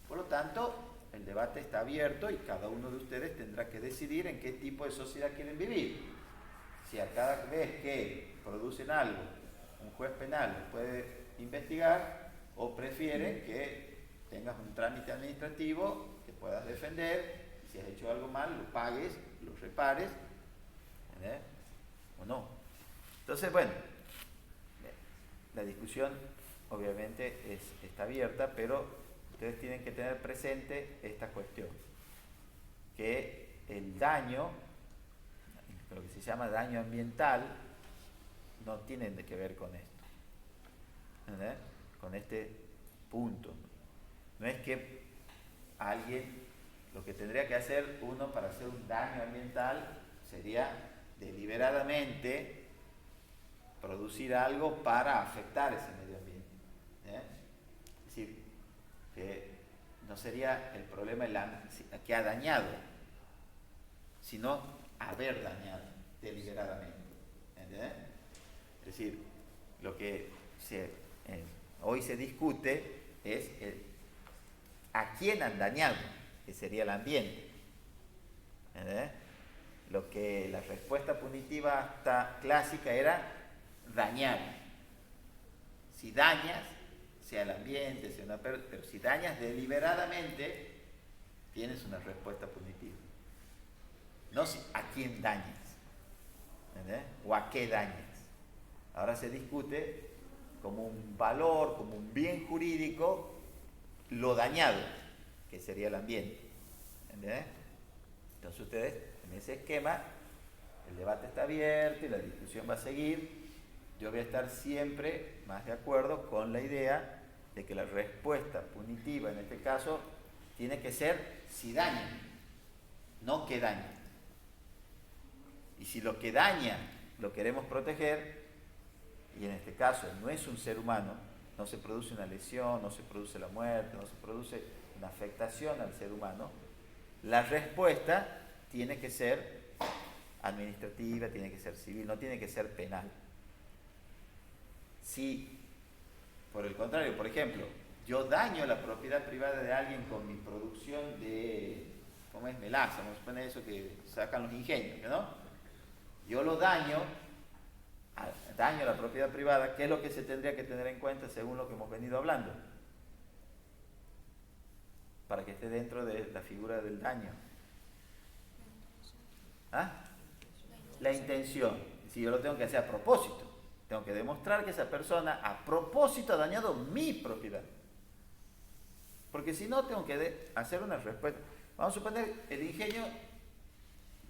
Por lo tanto, el debate está abierto y cada uno de ustedes tendrá que decidir en qué tipo de sociedad quieren vivir. Si a cada vez que producen algo, un juez penal los puede investigar, o prefieren que tengas un trámite administrativo, que puedas defender, y si has hecho algo mal, lo pagues, lo repares, ¿entendés? O no. Entonces, bueno, la discusión obviamente está abierta, pero ustedes tienen que tener presente esta cuestión, que el daño, lo que se llama daño ambiental, no tienen que ver con esto, ¿entendés? Con este punto. No es que alguien, lo que tendría que hacer uno para hacer un daño ambiental sería deliberadamente producir algo para afectar ese medio ambiente. Es decir, que no sería el problema que ha dañado, sino haber dañado deliberadamente. ¿Entendés? Es decir, lo que hoy se discute es a quién han dañado, que sería el ambiente. ¿Entendés? lo que la respuesta punitiva hasta clásica era dañar. Si dañas, sea el ambiente, sea una persona, pero si dañas deliberadamente, tienes una respuesta punitiva. No si a quién dañas, ¿entendés? O a qué dañas. Ahora se discute como un valor, como un bien jurídico, lo dañado, que sería el ambiente. ¿Entendés? Entonces ustedes, en ese esquema, el debate está abierto y la discusión va a seguir. Yo voy a estar siempre más de acuerdo con la idea de que la respuesta punitiva, en este caso, tiene que ser si daña, no que daña. Y si lo que daña lo queremos proteger, y en este caso no es un ser humano, no se produce una lesión, no se produce la muerte, no se produce una afectación al ser humano, la respuesta tiene que ser administrativa, tiene que ser civil, no tiene que ser penal. Si, por el contrario, por ejemplo, yo daño la propiedad privada de alguien con mi producción de, ¿cómo es? Melaza, vamos a suponer eso que sacan los ingenios, ¿no? Yo lo daño a la propiedad privada, ¿qué es lo que se tendría que tener en cuenta según lo que hemos venido hablando? Para que esté dentro de la figura del daño. ¿Ah? La intención. Si yo lo tengo que hacer a propósito, tengo que demostrar que esa persona a propósito ha dañado mi propiedad. Porque si no, tengo que hacer una respuesta. Vamos a suponer el ingenio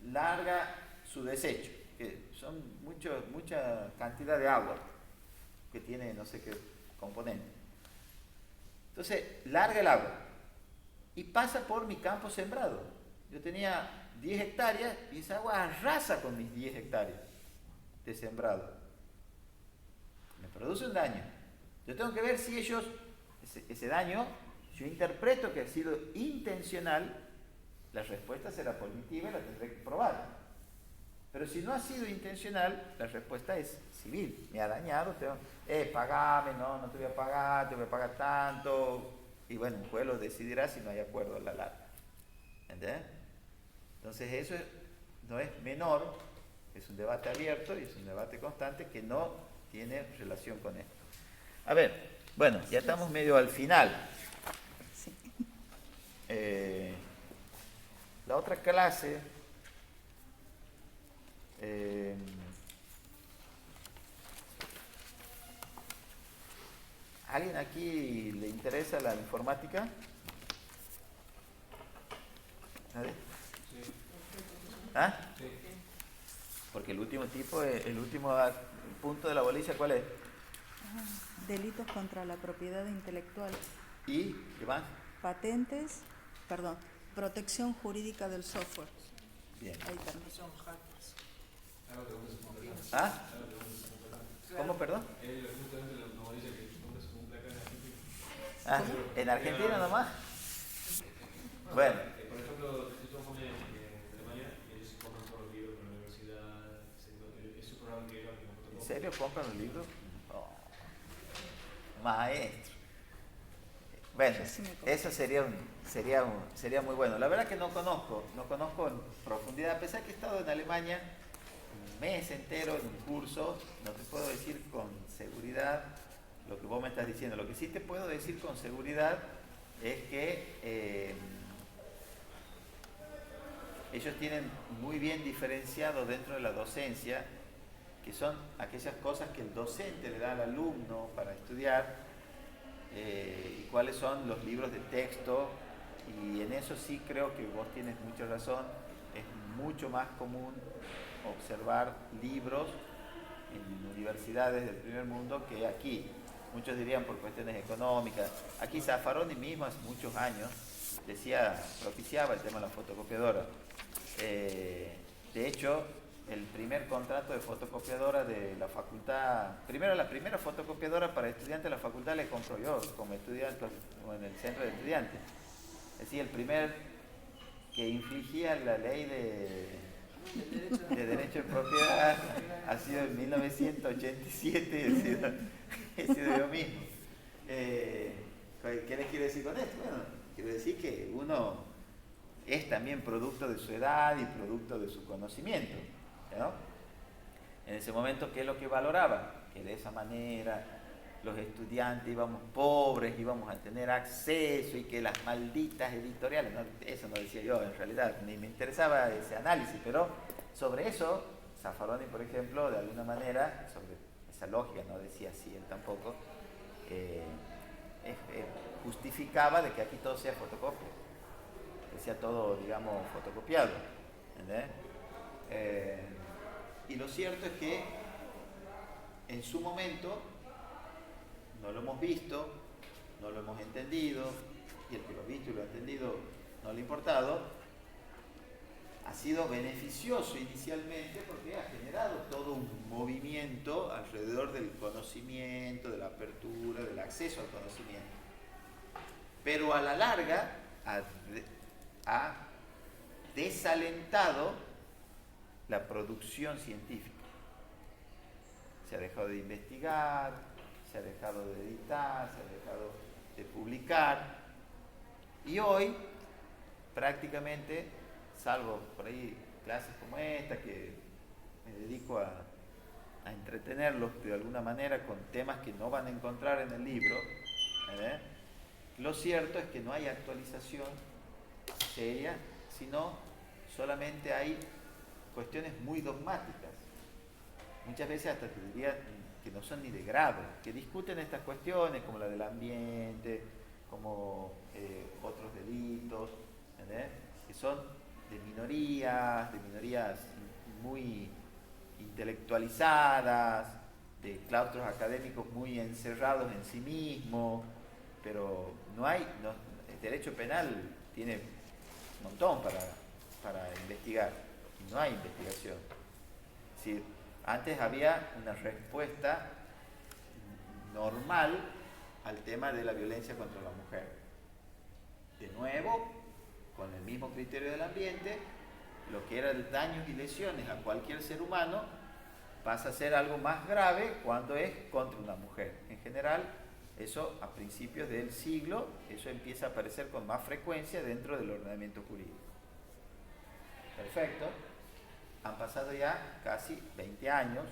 larga su desecho, que son mucha cantidad de agua que tiene no sé qué componente. Entonces, larga el agua y pasa por mi campo sembrado. Yo tenía 10 hectáreas y esa agua arrasa con mis 10 hectáreas de sembrado. Me produce un daño. Yo tengo que ver si ese daño, yo interpreto que ha sido intencional, la respuesta será punitiva y la tendré que probar. Pero si no ha sido intencional, la respuesta es civil. Me ha dañado, pagame, no te voy a pagar, te voy a pagar tanto. Y bueno, el juez lo decidirá si no hay acuerdo a la larga. ¿Entendés? Entonces eso no es menor, es un debate abierto y es un debate constante que no tiene relación con esto. A ver, bueno, ya estamos medio al final. La otra clase, ¿alguien aquí le interesa la informática? ¿Nadie? Sí. ¿Ah? Sí. Porque el último punto de la bolilla, ¿cuál es? Delitos contra la propiedad intelectual. ¿Y qué más? Protección jurídica del software. Bien. Ahí también. Son hackers. ¿Ah? ¿Cómo, perdón? Justamente la noticia que nunca se cumple acá en Argentina. Ah, ¿en Argentina nomás? Bueno. Por ejemplo, yo pone en Alemania y ellos compran todos los libros para la universidad. Es su programa que llevan. ¿En serio compran los libros? Oh, maestro. Bueno, eso sería muy bueno. La verdad que no conozco en profundidad, a pesar que he estado en Alemania un mes entero en un curso, no te puedo decir con seguridad lo que vos me estás diciendo. Lo que sí te puedo decir con seguridad es que ellos tienen muy bien diferenciado dentro de la docencia, que son aquellas cosas que el docente le da al alumno para estudiar, y cuáles son los libros de texto, y en eso sí creo que vos tienes mucha razón. Es mucho más común observar libros en universidades del primer mundo que aquí. Muchos dirían por cuestiones económicas. Aquí Zaffaroni mismo hace muchos años propiciaba el tema de la fotocopiadora. De hecho, el primer contrato de fotocopiadora de la facultad, la primera fotocopiadora para estudiantes de la facultad le compro yo como estudiante o en el centro de estudiantes. Es decir, el primer que infligía la ley de derecho de propiedad ha sido en 1987, he sido yo mismo. ¿Qué les quiero decir con esto? Bueno, quiero decir que uno es también producto de su edad y producto de su conocimiento, ¿no? En ese momento, ¿qué es lo que valoraba? Que de esa manera los estudiantes íbamos pobres, íbamos a tener acceso y que las malditas editoriales, no, eso no decía yo en realidad, ni me interesaba ese análisis, pero sobre eso, Zaffaroni, por ejemplo, de alguna manera, sobre esa lógica, no decía así él tampoco, justificaba de que aquí todo sea fotocopia, que sea todo, digamos, fotocopiado, ¿entendés? Y lo cierto es que en su momento no lo hemos visto, no lo hemos entendido, y el que lo ha visto y lo ha entendido no le ha importado, ha sido beneficioso inicialmente porque ha generado todo un movimiento alrededor del conocimiento, de la apertura, del acceso al conocimiento. Pero a la larga ha desalentado la producción científica. Se ha dejado de investigar, se ha dejado de editar, se ha dejado de publicar. Y hoy, prácticamente, salvo por ahí clases como esta, que me dedico a entretenerlos de alguna manera con temas que no van a encontrar en el libro, lo cierto es que no hay actualización seria, sino solamente hay cuestiones muy dogmáticas. Muchas veces hasta te diría que no son ni de grado, que discuten estas cuestiones como la del ambiente, como otros delitos, ¿entendés? Que son de minorías muy intelectualizadas, de claustros académicos muy encerrados en sí mismos, pero el derecho penal tiene un montón para investigar, y no hay investigación. Es decir, antes había una respuesta normal al tema de la violencia contra la mujer. De nuevo, con el mismo criterio del ambiente, lo que era daños y lesiones a cualquier ser humano pasa a ser algo más grave cuando es contra una mujer. En general, eso a principios del siglo, eso empieza a aparecer con más frecuencia dentro del ordenamiento jurídico. Perfecto. Han pasado ya casi 20 años,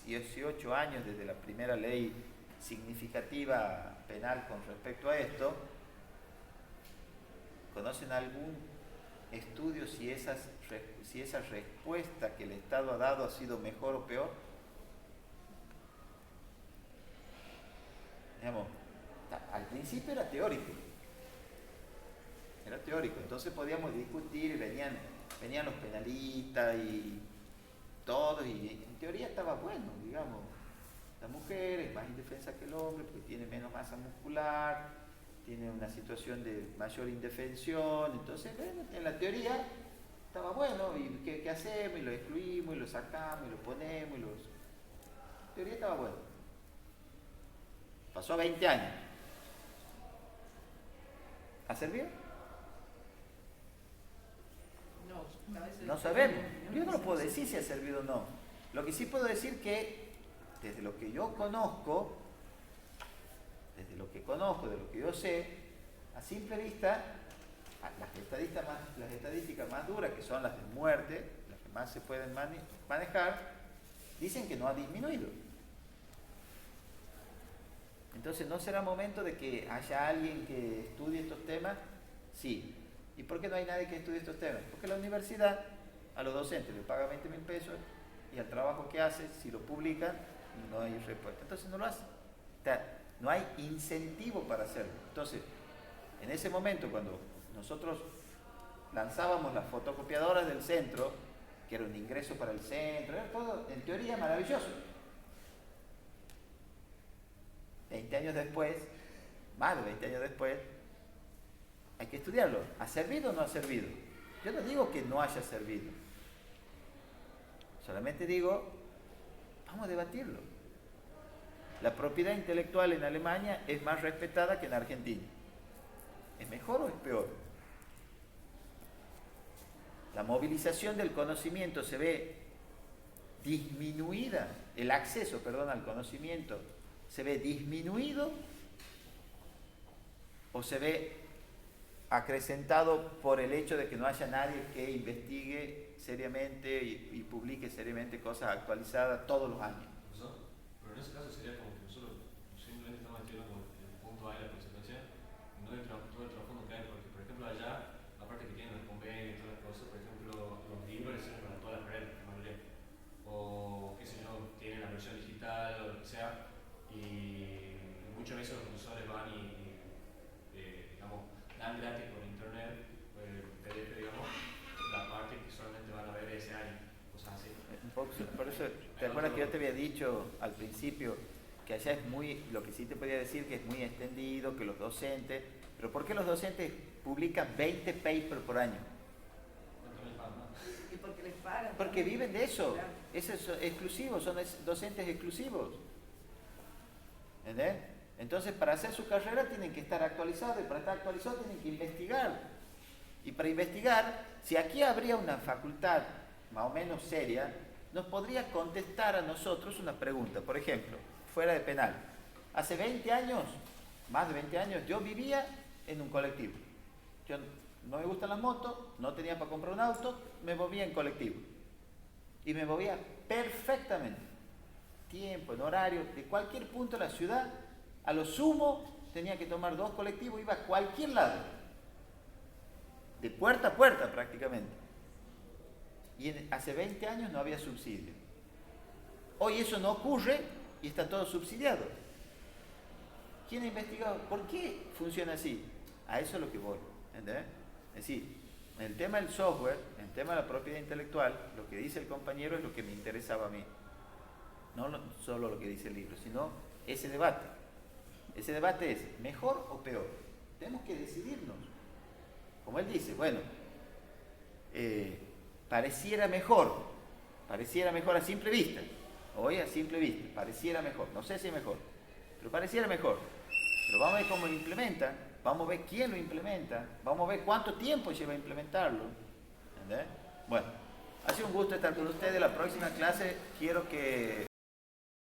18 años desde la primera ley significativa penal con respecto a esto. ¿Conocen algún estudio si esa respuesta que el Estado ha dado ha sido mejor o peor? Digamos, al principio era teórico, entonces podíamos discutir, venían los penalistas y todos, y en teoría estaba bueno, digamos, la mujer es más indefensa que el hombre porque tiene menos masa muscular, tiene una situación de mayor indefensión, entonces bueno, en la teoría estaba bueno, y ¿qué hacemos? Y lo excluimos, y lo sacamos, y lo ponemos, en teoría estaba bueno. Pasó 20 años. ¿Ha servido? No sabemos. Yo no lo puedo decir si ha servido o no. Lo que sí puedo decir que, desde lo que yo conozco, de lo que yo sé, a simple vista, las estadísticas más duras, que son las de muerte, las que más se pueden manejar, dicen que no ha disminuido. Entonces, ¿no será momento de que haya alguien que estudie estos temas? Sí. ¿Y por qué no hay nadie que estudie estos temas? Porque la universidad a los docentes les paga 20.000 pesos y al trabajo que hace, si lo publican, no hay respuesta. Entonces no lo hace. No hay incentivo para hacerlo. Entonces, en ese momento, cuando nosotros lanzábamos las fotocopiadoras del centro, que era un ingreso para el centro, era todo en teoría maravilloso. 20 años después, más de 20 años después, hay que estudiarlo. ¿Ha servido o no ha servido? Yo no digo que no haya servido. Solamente digo, vamos a debatirlo. La propiedad intelectual en Alemania es más respetada que en Argentina. ¿Es mejor o es peor? La movilización del conocimiento se ve disminuida, el acceso, al conocimiento se ve disminuido o se ve acrecentado por el hecho de que no haya nadie que investigue seriamente y publique seriamente cosas actualizadas todos los años. Pero en ese caso sería como que nosotros simplemente estamos estudiando como el punto A y la consecuencia, y no todo el trasfondo que hay, porque por ejemplo allá, aparte que tienen los convenios y todas las cosas, por ejemplo, los libros les sirven para todas las carreras, la mayoría, o qué sé yo, tienen la versión digital o lo que sea, y muchas veces los profesores van y digamos, dan gratis por internet, PDF, digamos, la parte que solamente van a ver ese año, cosas así. Por eso, ¿te acuerdas que yo te había dicho al principio que allá es muy, lo que sí te podía decir que es muy extendido, que los docentes, pero ¿por qué los docentes publican 20 papers por año? Y porque les pagan. Porque viven de eso, Claro. eso es exclusivo, son docentes exclusivos. ¿Entendés? Entonces, para hacer su carrera tienen que estar actualizados, y para estar actualizados tienen que investigar. Y para investigar, si aquí habría una facultad más o menos seria, nos podría contestar a nosotros una pregunta. Por ejemplo, fuera de penal. Hace 20 años, más de 20 años, yo vivía en un colectivo. Yo no me gustan las motos, no tenía para comprar un auto, me movía en colectivo. Y me movía perfectamente. Tiempo, en horario, de cualquier punto de la ciudad, a lo sumo tenía que tomar 2 colectivos, iba a cualquier lado. De puerta a puerta prácticamente. Y hace 20 años no había subsidio. Hoy eso no ocurre y está todo subsidiado. ¿Quién ha investigado? ¿Por qué funciona así? A eso es lo que voy. ¿Entendés? Es decir, en el tema del software, en el tema de la propiedad intelectual, lo que dice el compañero es lo que me interesaba a mí. No solo lo que dice el libro, sino ese debate. Ese debate es, ¿mejor o peor? Tenemos que decidirnos. Como él dice, bueno, pareciera mejor a simple vista. Hoy a simple vista, pareciera mejor. No sé si es mejor, pero pareciera mejor. Pero vamos a ver cómo lo implementa, vamos a ver quién lo implementa, vamos a ver cuánto tiempo lleva a implementarlo. ¿Entendés? Bueno, ha sido un gusto estar con ustedes. La próxima clase quiero que